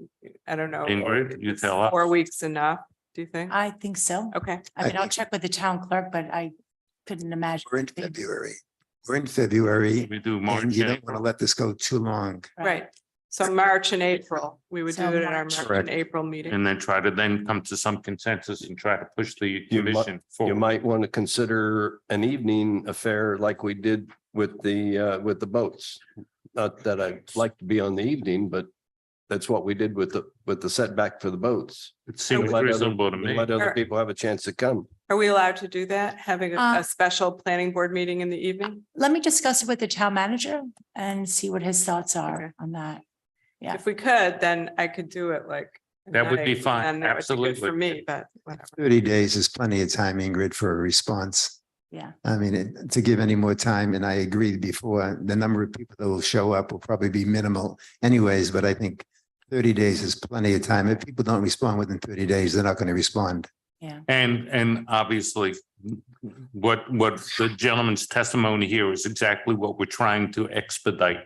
I don't know. Ingrid, you is tell us. 4 weeks enough, do you think? I think so. Okay, I mean, I'll check with the town clerk, but I couldn't imagine. We're in it being- February. We're in February, We do March. and you don't April. want to let this go too long. right. So March and April, we would do So it at our March. March Correct. and April meeting. And then try to then come to some consensus and try to push the You might- commission You forward. might want to consider an evening affair like we did with the boats. Not that I'd like to be on the evening, but that's what we did with the setback for the boats. It seems Let other- reasonable to me. Let other Sure. people have a chance to come. Are we allowed to do that? Having a Uh, special planning board meeting in the evening? Let me discuss it with the town manager and see what his thoughts are on that. Yeah. If we could, then I could do it like. at That would be night, fine, and that would be good For absolutely. me, but whatever. 30 days is plenty of time, Ingrid, for a response. Yeah. I mean, to give any more time, and I agreed before, the number of people that will show up will probably be minimal anyways, but I think 30 days is plenty of time. If people don't respond within 30 days, they're not going to respond. And obviously, what the gentleman's testimony here is exactly what we're trying to expedite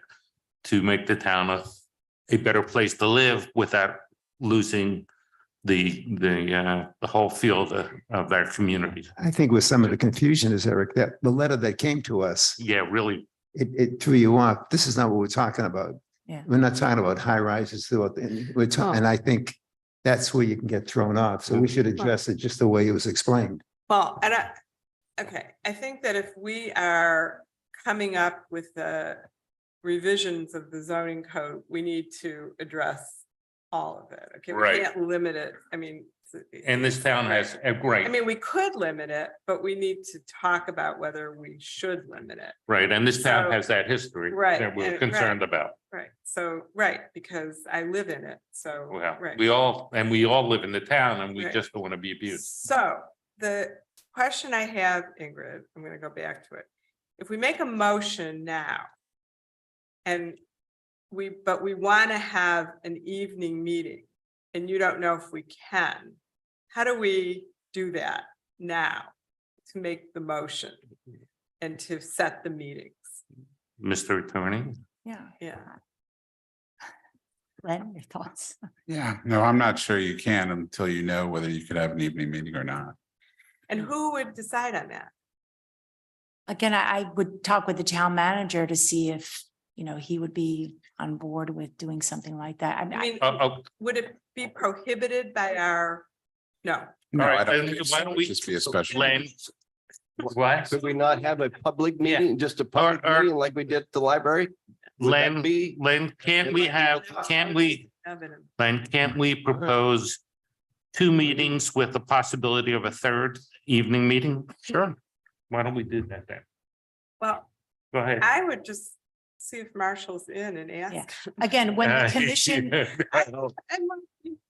to make the town a better place to live without losing the whole field of our communities. I think with some of the confusion is, Eric, that the letter that came to us, Yeah, really. it threw you off. This is not what we're talking about. Yeah. We're not talking about high rises throughout, we're talking, and I think that's where you can get thrown off. So we should address it just the way it was explained. Well, okay, I think that if we are coming up with the revisions of the zoning code, we need to address all of it. Okay, we Right. can't limit it. I mean. And this town has a I great, mean, we could limit it, but we need to talk about whether we should limit it. right, and this town So- has that history Right, that we're and- concerned right. about. Right, so, right, because I live in it, so. Well, right. we all live in the town and we Right. just don't want to be abused. So the question I have, Ingrid, I'm gonna go back to it. If we make a motion now. And but we want to have an evening meeting and you don't know if we can. How do we do that now to make the motion and to set the meetings? Mr. Attorney, Yeah. Yeah. Len, your thoughts? Yeah, no, I'm not sure you can until you know whether you could have an evening meeting or not. And who would decide on that? Again, I would talk with the town manager to see if, he would be on board with doing something like that. I mean, Oh, would it be prohibited by our? No, No, All right, I don't then think why so. don't It'd we- just be a special. Len. What? Could we not have a public Yeah. meeting, just a public Or- meeting like we did at the library? Would that Len, be? Len, can't we evidence. Len, can't we propose two meetings with the possibility of a third evening meeting? Sure. Why don't we do that then? Well, Go ahead. I would just see if Marshall's in and Yeah. ask. Again, when the commission,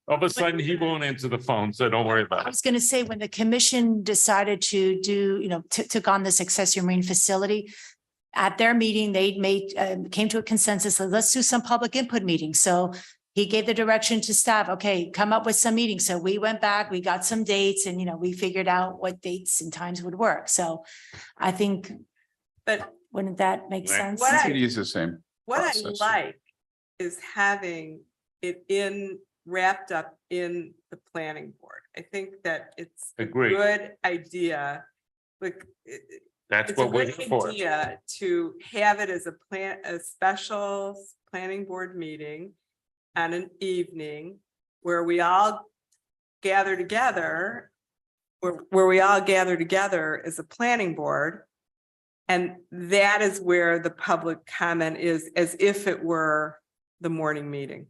All of a sudden, he won't answer the phone, so don't worry I about it. was gonna say, when the commission decided to do, took on this accessory marine facility, at their meeting, they came to a consensus, that let's do some public input meetings. So he gave the direction to staff, okay, come up with some meetings. So we went back, we got some dates and, we figured out what dates and times would work. So I think, But wouldn't that make Right. sense? What You I- could use the same. what I process. like is having it wrapped up in the planning board. I think that it's a Agreed. good idea. Like, That's it's a what we're good here for. idea to have it as a special planning board meeting on an evening where we all gather together, where we all gather together as a planning board. And that is where the public comment is, as if it were the morning meeting.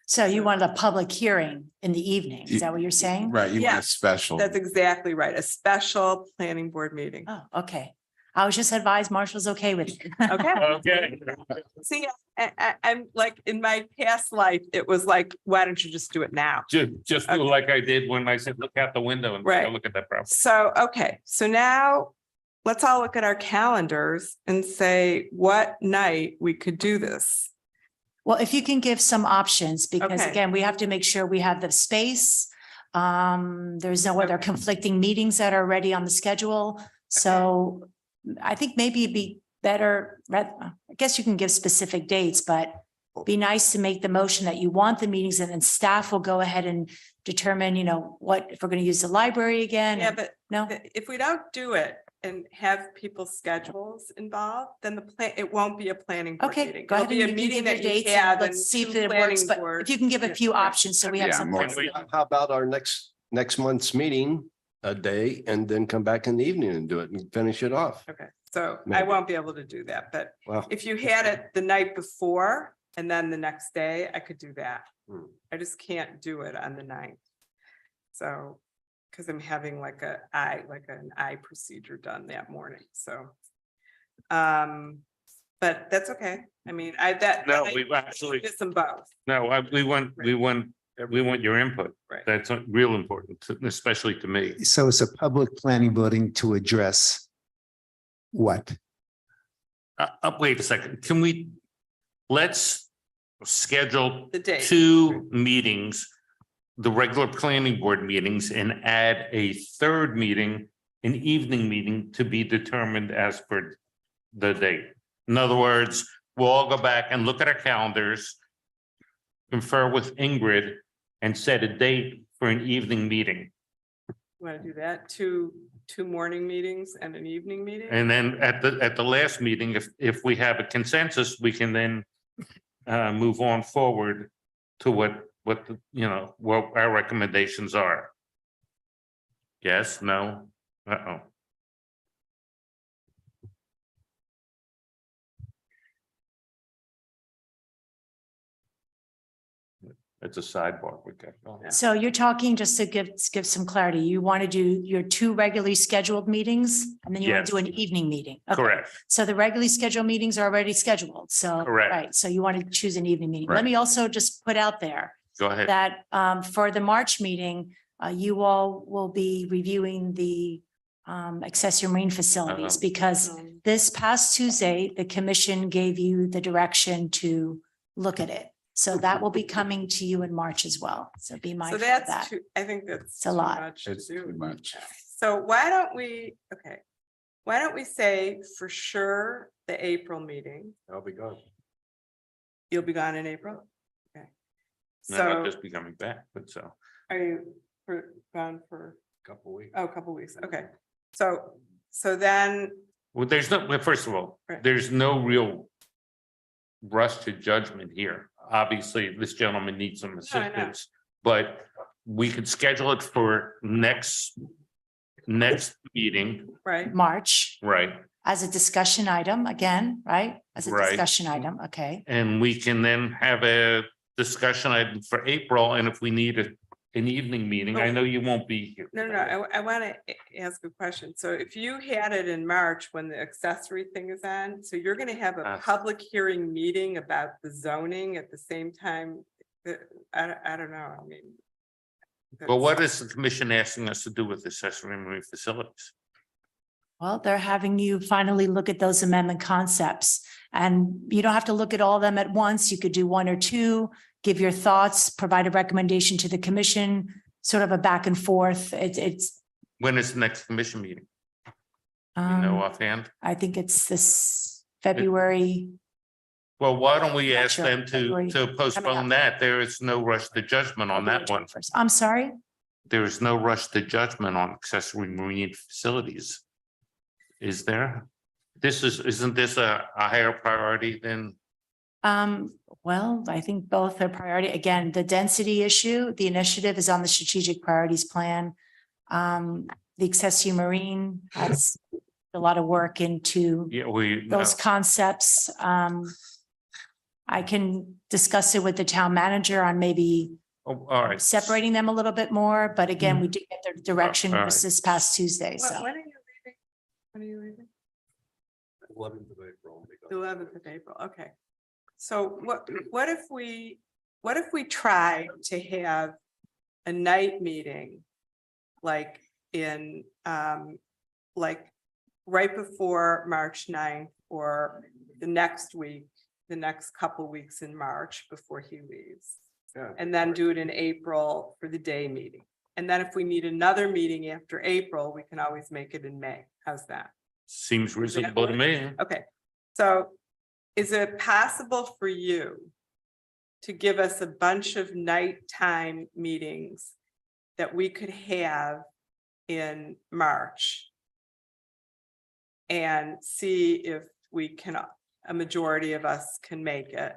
So you wanted a public hearing in the evening, is that what you're saying? Right, you want a Yes, special. That's exactly right. A special planning board meeting. Oh, okay. I was just advised Marshall's okay with it. Okay. Okay. See, I'm like, in my past life, it was like, why don't you just do it now? Just do like I did when I said, look out the window and take a Right. look at that property. So, okay, so now let's all look at our calendars and say what night we could do this. Well, if you can give some options, because Okay. again, we have to make sure we have the space. There's no other conflicting meetings that are already on the schedule. So I think maybe it'd be better, I guess you can give specific dates, but be nice to make the motion that you want the meetings, and then staff will go ahead and determine, what, if we're going to use the library again. Yeah, but No, if we don't do it and have people's schedules involved, then it won't be a planning board okay, meeting. go It'll ahead be and a you can meeting give your that you dates have and and let's see if two it works. planning But board- if you can give a few Right. options, so we have Yeah, some. more- flexibility. How about our next month's meeting, a day, and then come back in the evening and do it and finish it off? Okay, so I Maybe. won't be able to do that, but Well, if you had it the night before and then the next day, I could do that. Hmm. I just can't do it on the 9th. So, because I'm having like an eye procedure done that morning, so. But that's okay. I mean, No, we've actually, Get some both. no, we want your input. Right. That's real important, especially to me. So it's a public planning building to address what? Wait a second, let's schedule The date. two meetings, the regular planning board meetings, and add a third meeting, an evening meeting to be determined as per the date. In other words, we'll all go back and look at our calendars, confer with Ingrid, and set a date for an evening meeting. Want to do that? Two morning meetings and an evening meeting? And then at the last meeting, if we have a consensus, we can then move on forward to what our recommendations are. Yes, no, uh-oh. It's a sidebar we got going. So you're talking, just to give some clarity, you want to do your two regularly scheduled meetings and then you want to do an evening meeting? Okay. Correct, So the regularly scheduled meetings are already scheduled, so. Correct. Right, so you want to choose an evening meeting. Let Right. me also just put out there go ahead. that for the March meeting, you all will be reviewing the accessory marine facilities Uh-huh. because this past Tuesday, the commission gave you the direction to look at it. So that will be coming to you in March as well. So be So mindful of that's that. too, I think that's. It's a too lot. much to It's do. too much. So why don't we say for sure the April meeting, I'll be gone. you'll be gone in April? Okay. And I'll So just be coming back, but so. are you gone for, Couple weeks. oh, a couple weeks? Okay. So then, Well, there's no, well, first of all, Right. there's no real rush to judgment here. Obviously, this gentleman needs some I know. assistance, but we could schedule it for next meeting, right, March right? as a discussion item again, right? As a Right. discussion item, okay. And we can then have a discussion item for April, and if we need an evening meeting, I know you won't be here. no, I want to ask a question. So if you had it in March when the accessory thing is on, so you're going to have a public hearing meeting about the zoning at the same time? I don't know, I mean. But what is the commission asking us to do with accessory marine facilities? Well, they're having you finally look at those amendment concepts. And you don't have to look at all of them at once. You could do one or two, give your thoughts, provide a recommendation to the commission, sort of a back and forth. It's. When is the next commission meeting? You know offhand? I think it's this February. Well, why don't we Not ask sure. them February to postpone up. that? There is no rush to judgment on that one. I'm sorry? There is no rush to judgment on accessory marine facilities. Is there? Isn't this a higher priority than? Well, I think both are priority. Again, the density issue, the initiative is on the strategic priorities plan. The accessory marine has a lot of work into Yeah, we. those concepts. I can discuss it with the town manager on maybe Oh, all right. separating them a little bit more, but again, we did get their direction All right. just this past Tuesday, so. When are you leaving? When are you leaving? 11th of April. The 11th of April, okay. So what if we try to have a night meeting? Like in, like right before March 9th or the next week, the next couple weeks in March before he leaves. Yeah. And then do it in April for the day meeting. And then if we need another meeting after April, we can always make it in May. How's that? Seems reasonable to me. Okay, so is it possible for you to give us a bunch of nighttime meetings that we could have in March? And see if we can, a majority of us can make it.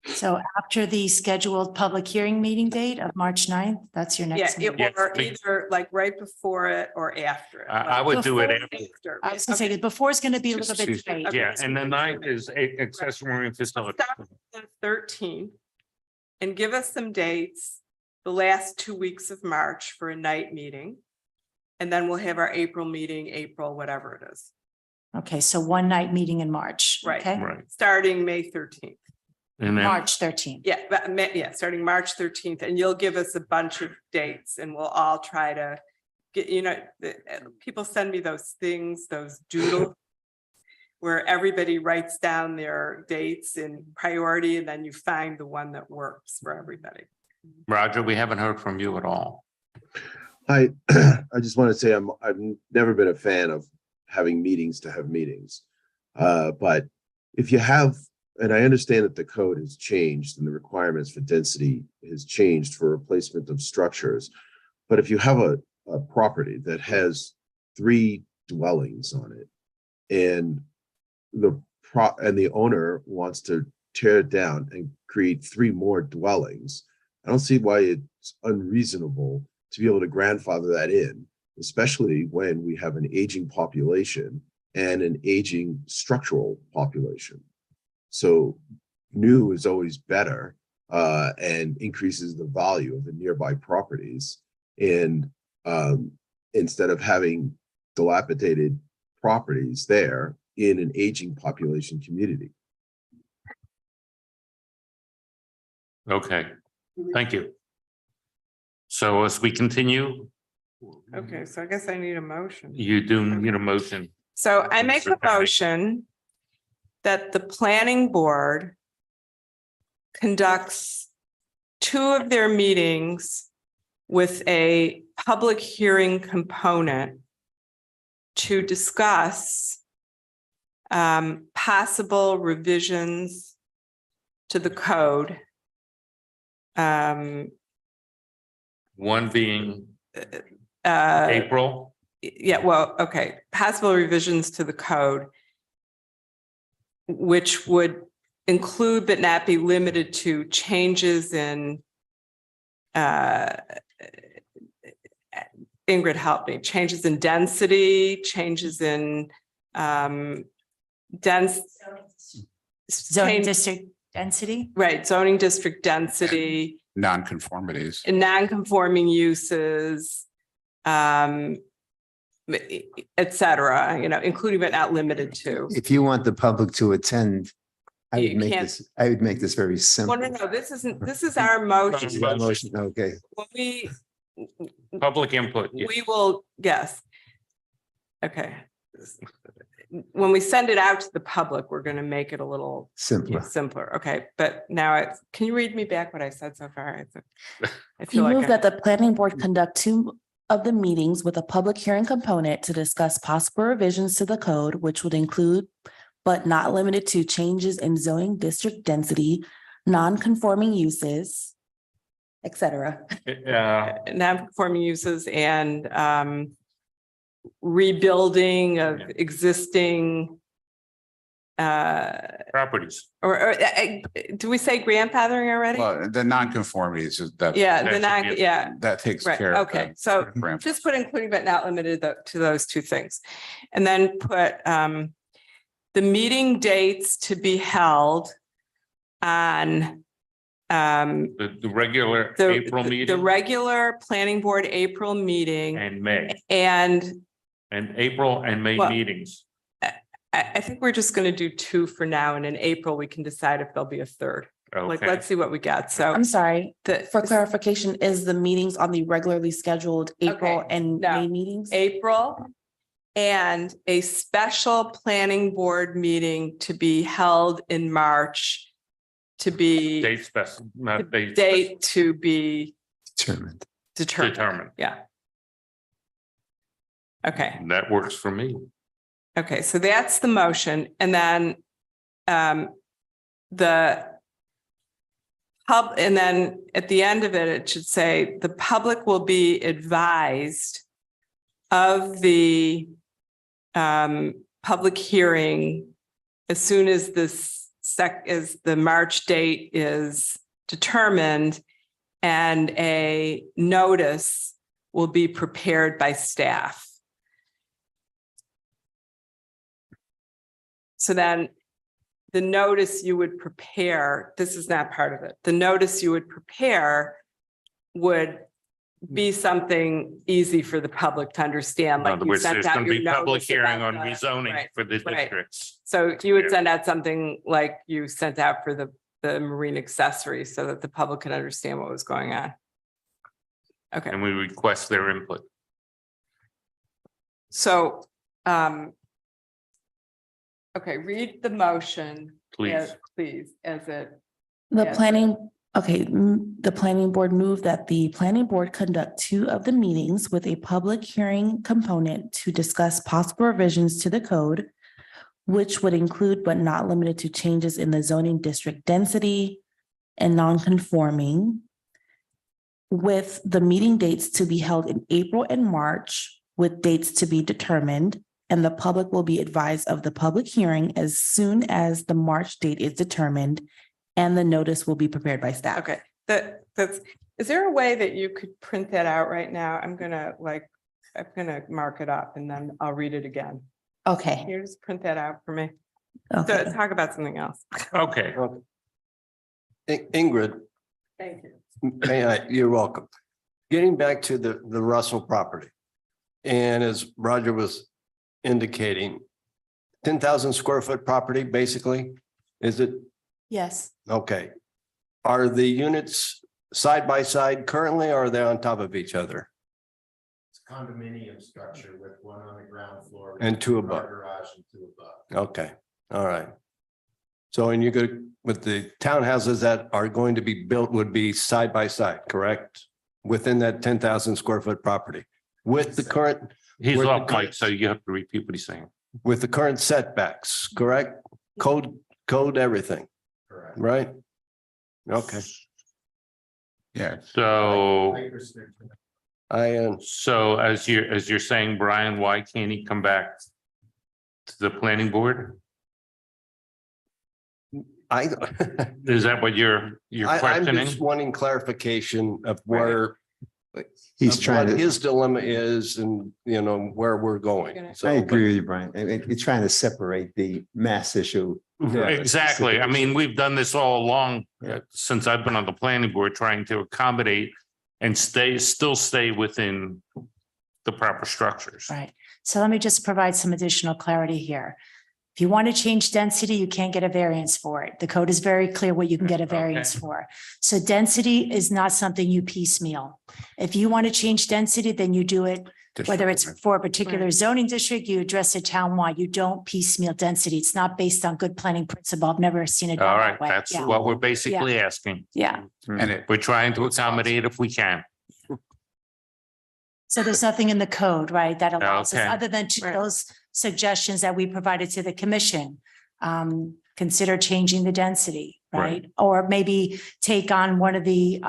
So after the scheduled public hearing meeting date of March 9th, that's your Yeah, next meeting. Yeah, or please. either like right before it or after it. I would do it Before- after. I was gonna say, before is gonna be a little bit late. Yeah, and the night is accessory marine facility. The 13th. And give us some dates, the last 2 weeks of March for a night meeting. And then we'll have our April meeting, April, whatever it is, Okay, so one night meeting in March. Right. Okay, Right. starting May 13th. And then, March 13th. Yeah, but starting March 13th, and you'll give us a bunch of dates and we'll all try to get, people send me those things, those doodles. Where everybody writes down their dates in priority and then you find the one that works for everybody. Roger, we haven't heard from you at all. I just want to say I've never been a fan of having meetings to have meetings. But if you have, and I understand that the code has changed and the requirements for density has changed for replacement of structures. But if you have a property that has 3 dwellings on it and the owner wants to tear it down and create 3 more dwellings, I don't see why it's unreasonable to be able to grandfather that in, especially when we have an aging population and an aging structural population. So new is always better and increases the value of the nearby properties. And instead of having dilapidated properties there in an aging population community. Okay, thank you. So as we continue, Okay, so I guess I need a motion. you do need a motion. So I make a Mr. Perry. motion that the planning board conducts 2 of their meetings with a public hearing component to discuss possible revisions to the code One being uh, April. yeah, well, okay, possible revisions to the code, which would include but not be limited to changes in Ingrid, help me, changes in density, changes in dense Zoning change- district density? right, zoning district density, Non-conformities. and non-conforming uses, et cetera, including but not limited to. If you want the public to attend, I You would make can't- this, I would make this very simple. Well, no, this is our motion. Motion, okay. When we, Public input. Yeah. we will, yes. Okay. When we send it out to the public, we're going to make it a little Simpler. simpler. Okay, but now can you read me back what I said so far? I You feel move like that the planning board conduct 2 of the meetings with a public hearing component to discuss possible revisions to the code, which would include but not limited to changes in zoning district density, non-conforming uses, et cetera. non-conforming uses and rebuilding of existing Properties. or do we say grandfathering already? Well, the non-conformities is that. Yeah, that should be- That takes Right, care of. okay, the so grandfather. just put including but not limited to those 2 things. And then put the meeting dates to be held on The regular the April the meeting regular planning board April meeting and May, and and April and May Well, meetings. I think we're just going to do 2 for now, and in April, we can decide if there'll be a third. Like, Okay. let's see what we got. So I'm sorry, the for clarification, is the meetings on the regularly scheduled April Okay, and no. May meetings? April and a special planning board meeting to be held in March to be Date spec, not date. date to be Determined. determined. Yeah. Okay. That works for me. Okay, so that's the motion, and then the and then at the end of it, it should say, the public will be advised of the public hearing as soon as as the March date is determined, and a notice will be prepared by staff. So then the notice you would prepare, this is not part of it, the notice you would prepare would be something easy for the public to understand, In like other you words, sent there's out going to your be public notice hearing about on the- rezoning right, for the right. districts. So you would Yeah. send out something like you sent out for the marine accessory so that the public can understand what was going on. Okay, And we request their input. so, okay, read the motion. Please. Please, as it, The Yes. the planning board moved that the planning board conduct 2 of the meetings with a public hearing component to discuss possible revisions to the code, which would include but not limited to changes in the zoning district density and non-conforming, with the meeting dates to be held in April and March, with dates to be determined, and the public will be advised of the public hearing as soon as the March date is determined, and the notice will be prepared by staff. okay, that's, is there a way that you could print that out right now? I'm gonna mark it up and then I'll read it again. Okay, Can you just print that out for me? So okay. talk about something else. Okay. Ingrid, Thank you. you're welcome. Getting back to the Russell property. And as Roger was indicating, 10,000 square foot property, basically, is it? Yes. Okay. Are the units side by side currently, or are they on top of each other? It's a condominium structure with one on the ground floor. And 2 car above. Garage and 2 above. Okay, all right. So, and you go with the townhouses that are going to be built would be side by side, correct? Within that 10,000 square foot property with the current, He's Where's the off mic, cut? so you have to repeat what he's saying. with the current setbacks, correct? Code, everything, Correct. right? Okay, Yeah, So, I, so as you're saying, Brian, why can't he come back to the planning board? I. Is that what you're I'm questioning? just wanting clarification of where. He's of trying what to, His dilemma is and, where we're going. So, I agree with you, Brian. He's trying to separate the mass issue. Yeah. Exactly. I mean, we've done this all along, Yeah. since I've been on the planning board, trying to accommodate and still stay within the proper structures. Right. So let me just provide some additional clarity here. If you want to change density, you can't get a variance for it. The code is very clear what you can get a variance Okay. for. So density is not something you piecemeal. If you want to change density, then you do it, whether it's for a particular zoning district, you address it townwide. You don't piecemeal density. It's not based on good planning principle. I've never seen it All done right, that way. that's Yeah. what we're basically asking. Yeah. and it, We're trying to accommodate if we can. So there's nothing in the code, right, that allows us, Okay. other than those suggestions that we provided to the commission. Consider changing the density, right? Or maybe take on one of the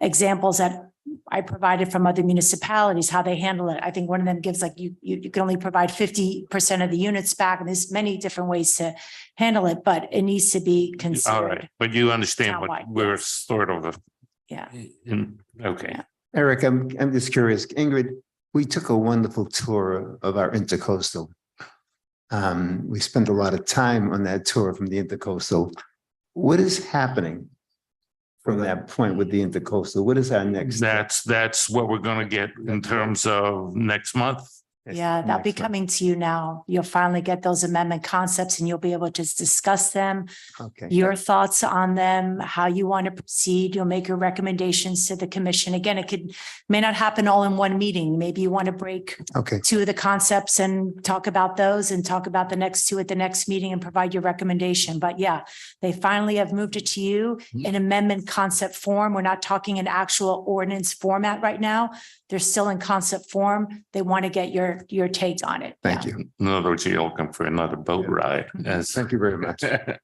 examples that I provided from other municipalities, how they handle it. I think one of them gives like you can only provide 50% of the units back, and there's many different ways to handle it, but it needs to be All considered. right, but you understand what Townwide, we're yes. sort of Yeah. in, okay. Yeah. Eric, I'm just curious. Ingrid, we took a wonderful tour of our intercoastal. We spent a lot of time on that tour from the intercoastal. What is happening from that point with the intercoastal? What is our next? step? That's what we're gonna get in terms of next month. Yeah, that'll be Next one. coming to you now. You'll finally get those amendment concepts and you'll be able to discuss them, Okay. your thoughts on them, how you want to proceed. You'll make your recommendations to the commission. Again, it may not happen all in one meeting. Maybe you want to break Okay. two of the concepts and talk about those and talk about the next two at the next meeting and provide your recommendation. But yeah, they finally have moved it to you in amendment concept form. We're not talking an actual ordinance format right now. They're still in concept form. They want to get your take on it. Thank Yeah. you. In other words, you're looking for another boat ride. Yes. Thank you very much. All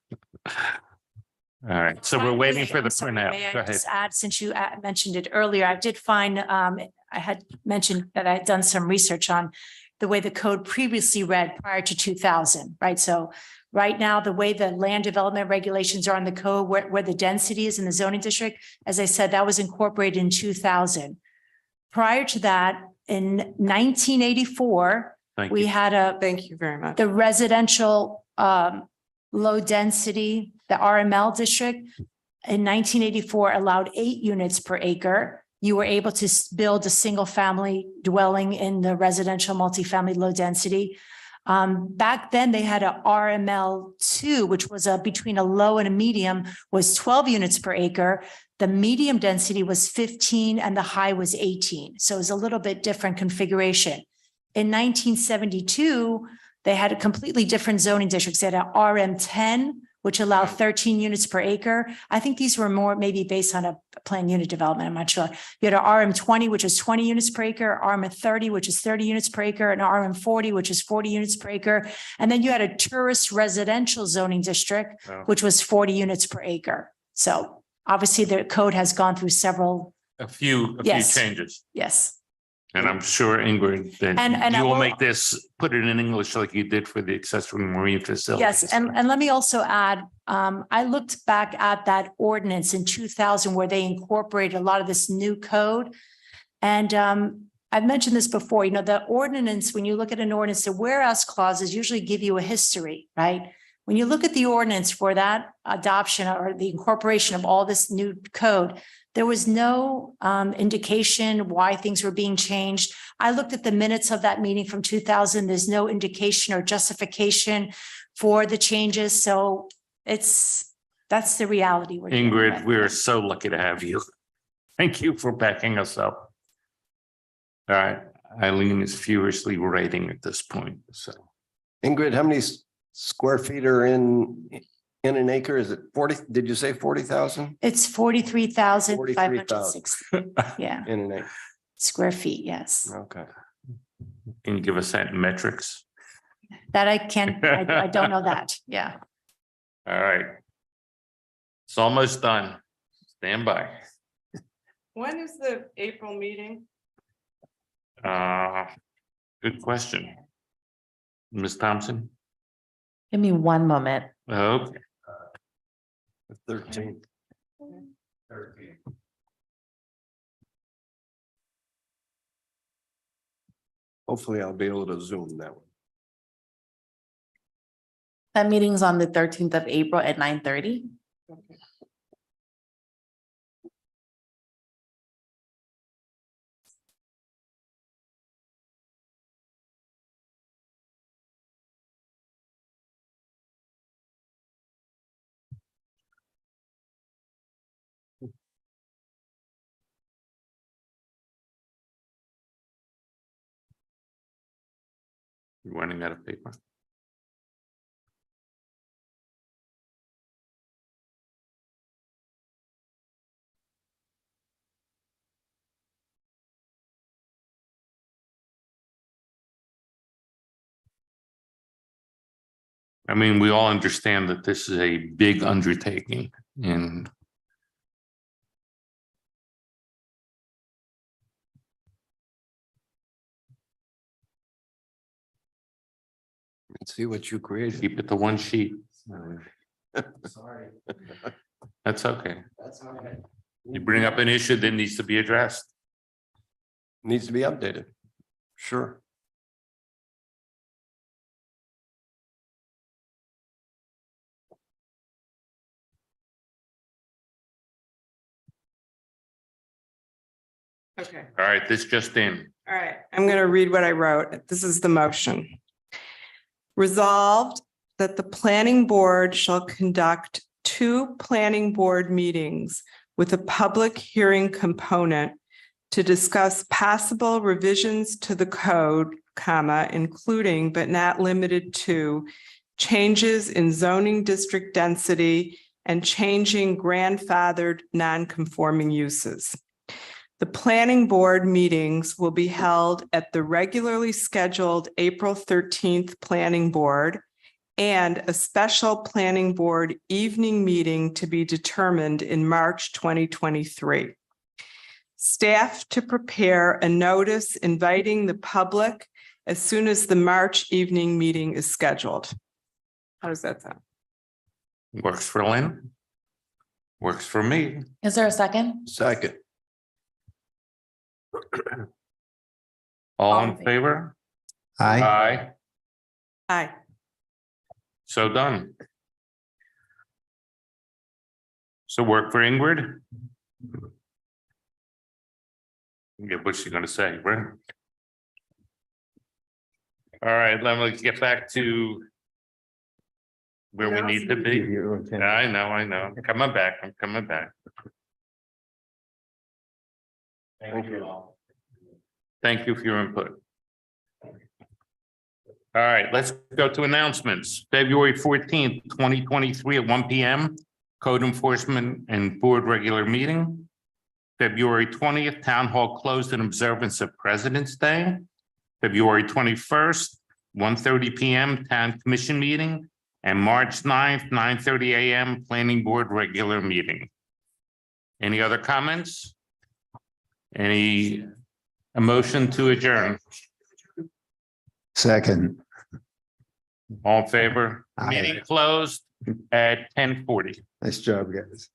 right, so we're waiting for the I'm sorry, printout. may I Go ahead. just add, since you mentioned it earlier, I did find, I had mentioned that I had done some research on the way the code previously read prior to 2000, right? So right now, the way the land development regulations are on the code, where the density is in the zoning district, as I said, that was incorporated in 2000. Prior to that, in 1984, Thank we you. had Thank you very much. the residential low density, the RML district in 1984 allowed 8 units per acre. You were able to build a single family dwelling in the residential multifamily low density. Back then they had a RML2, which was between a low and a medium, was 12 units per acre. The medium density was 15 and the high was 18. So it was a little bit different configuration. In 1972, they had a completely different zoning districts. They had a RM10, which allowed 13 units per acre. I think these were more maybe based on a planned unit development. I'm not sure. You had a RM20, which is 20 units per acre, RM30, which is 30 units per acre, and RM40, which is 40 units per acre. And then you had a tourist residential zoning district, Oh. which was 40 units per acre. So obviously the code has gone through several, A few Yes. changes. yes. And I'm sure Ingrid, And that I you will will- make this, put it in English like you did for the accessory marine facility. Yes, and let me also add, I looked back at that ordinance in 2000 where they incorporated a lot of this new code. And I've mentioned this before, the ordinance, when you look at an ordinance, the whereas clauses usually give you a history, right? When you look at the ordinance for that adoption or the incorporation of all this new code, there was no indication why things were being changed. I looked at the minutes of that meeting from 2000. There's no indication or justification for the changes. So that's the reality. we're dealing Ingrid, with. we are so lucky to have you. Thank you for backing us up. All right, Eileen is furiously writing at this point, so. Ingrid, how many square feet are in an acre? Is it 40? Did you say 40,000 It's 43,506, yeah, in an acre? square feet, yes. Okay. Can you give us that in metrics? That I can't, I don't know that, yeah. All right. It's almost done. Stand by. When is the April meeting? Good question. Ms. Thompson? Give me one moment. Okay, 13th. Hopefully I'll be able to Zoom that one. That meeting's on the 13th of April at 9:30. you're running out of paper. I mean, we all understand that this is a big undertaking and Let's see what you created. keep it to one sheet. Sorry. That's okay. That's all right. You bring up an issue that needs to be addressed. Needs to be updated. Sure. Okay. All right, this just in. All right, I'm going to read what I wrote. This is the motion. Resolved that the planning board shall conduct 2 planning board meetings with a public hearing component to discuss possible revisions to the code, including but not limited to changes in zoning district density and changing grandfathered non-conforming uses. The planning board meetings will be held at the regularly scheduled April 13th planning board and a special planning board evening meeting to be determined in March 2023. Staff to prepare a notice inviting the public as soon as the March evening meeting is scheduled. How does that sound? Works for Lynn. Works for me. Is there a second? Second. All in favor? Aye. Aye. Aye. So done. So work for Ingrid? Yeah, what's she gonna say, right? All right, let me get back to where we need to be. I know. I'm coming back. Thank you. Thank you for your input. All right, let's go to announcements. February 14th, 2023 at 1 p.m. Code Enforcement and Board regular meeting. February 20th, Town Hall closed in observance of President's Day. February 21st, 1:30 p.m. Town Commission meeting. And March 9th, 9:30 a.m. Planning Board regular meeting. Any other comments? A motion to adjourn? Second. All in favor? Aye. Meeting closed at 10:40. Nice job, guys.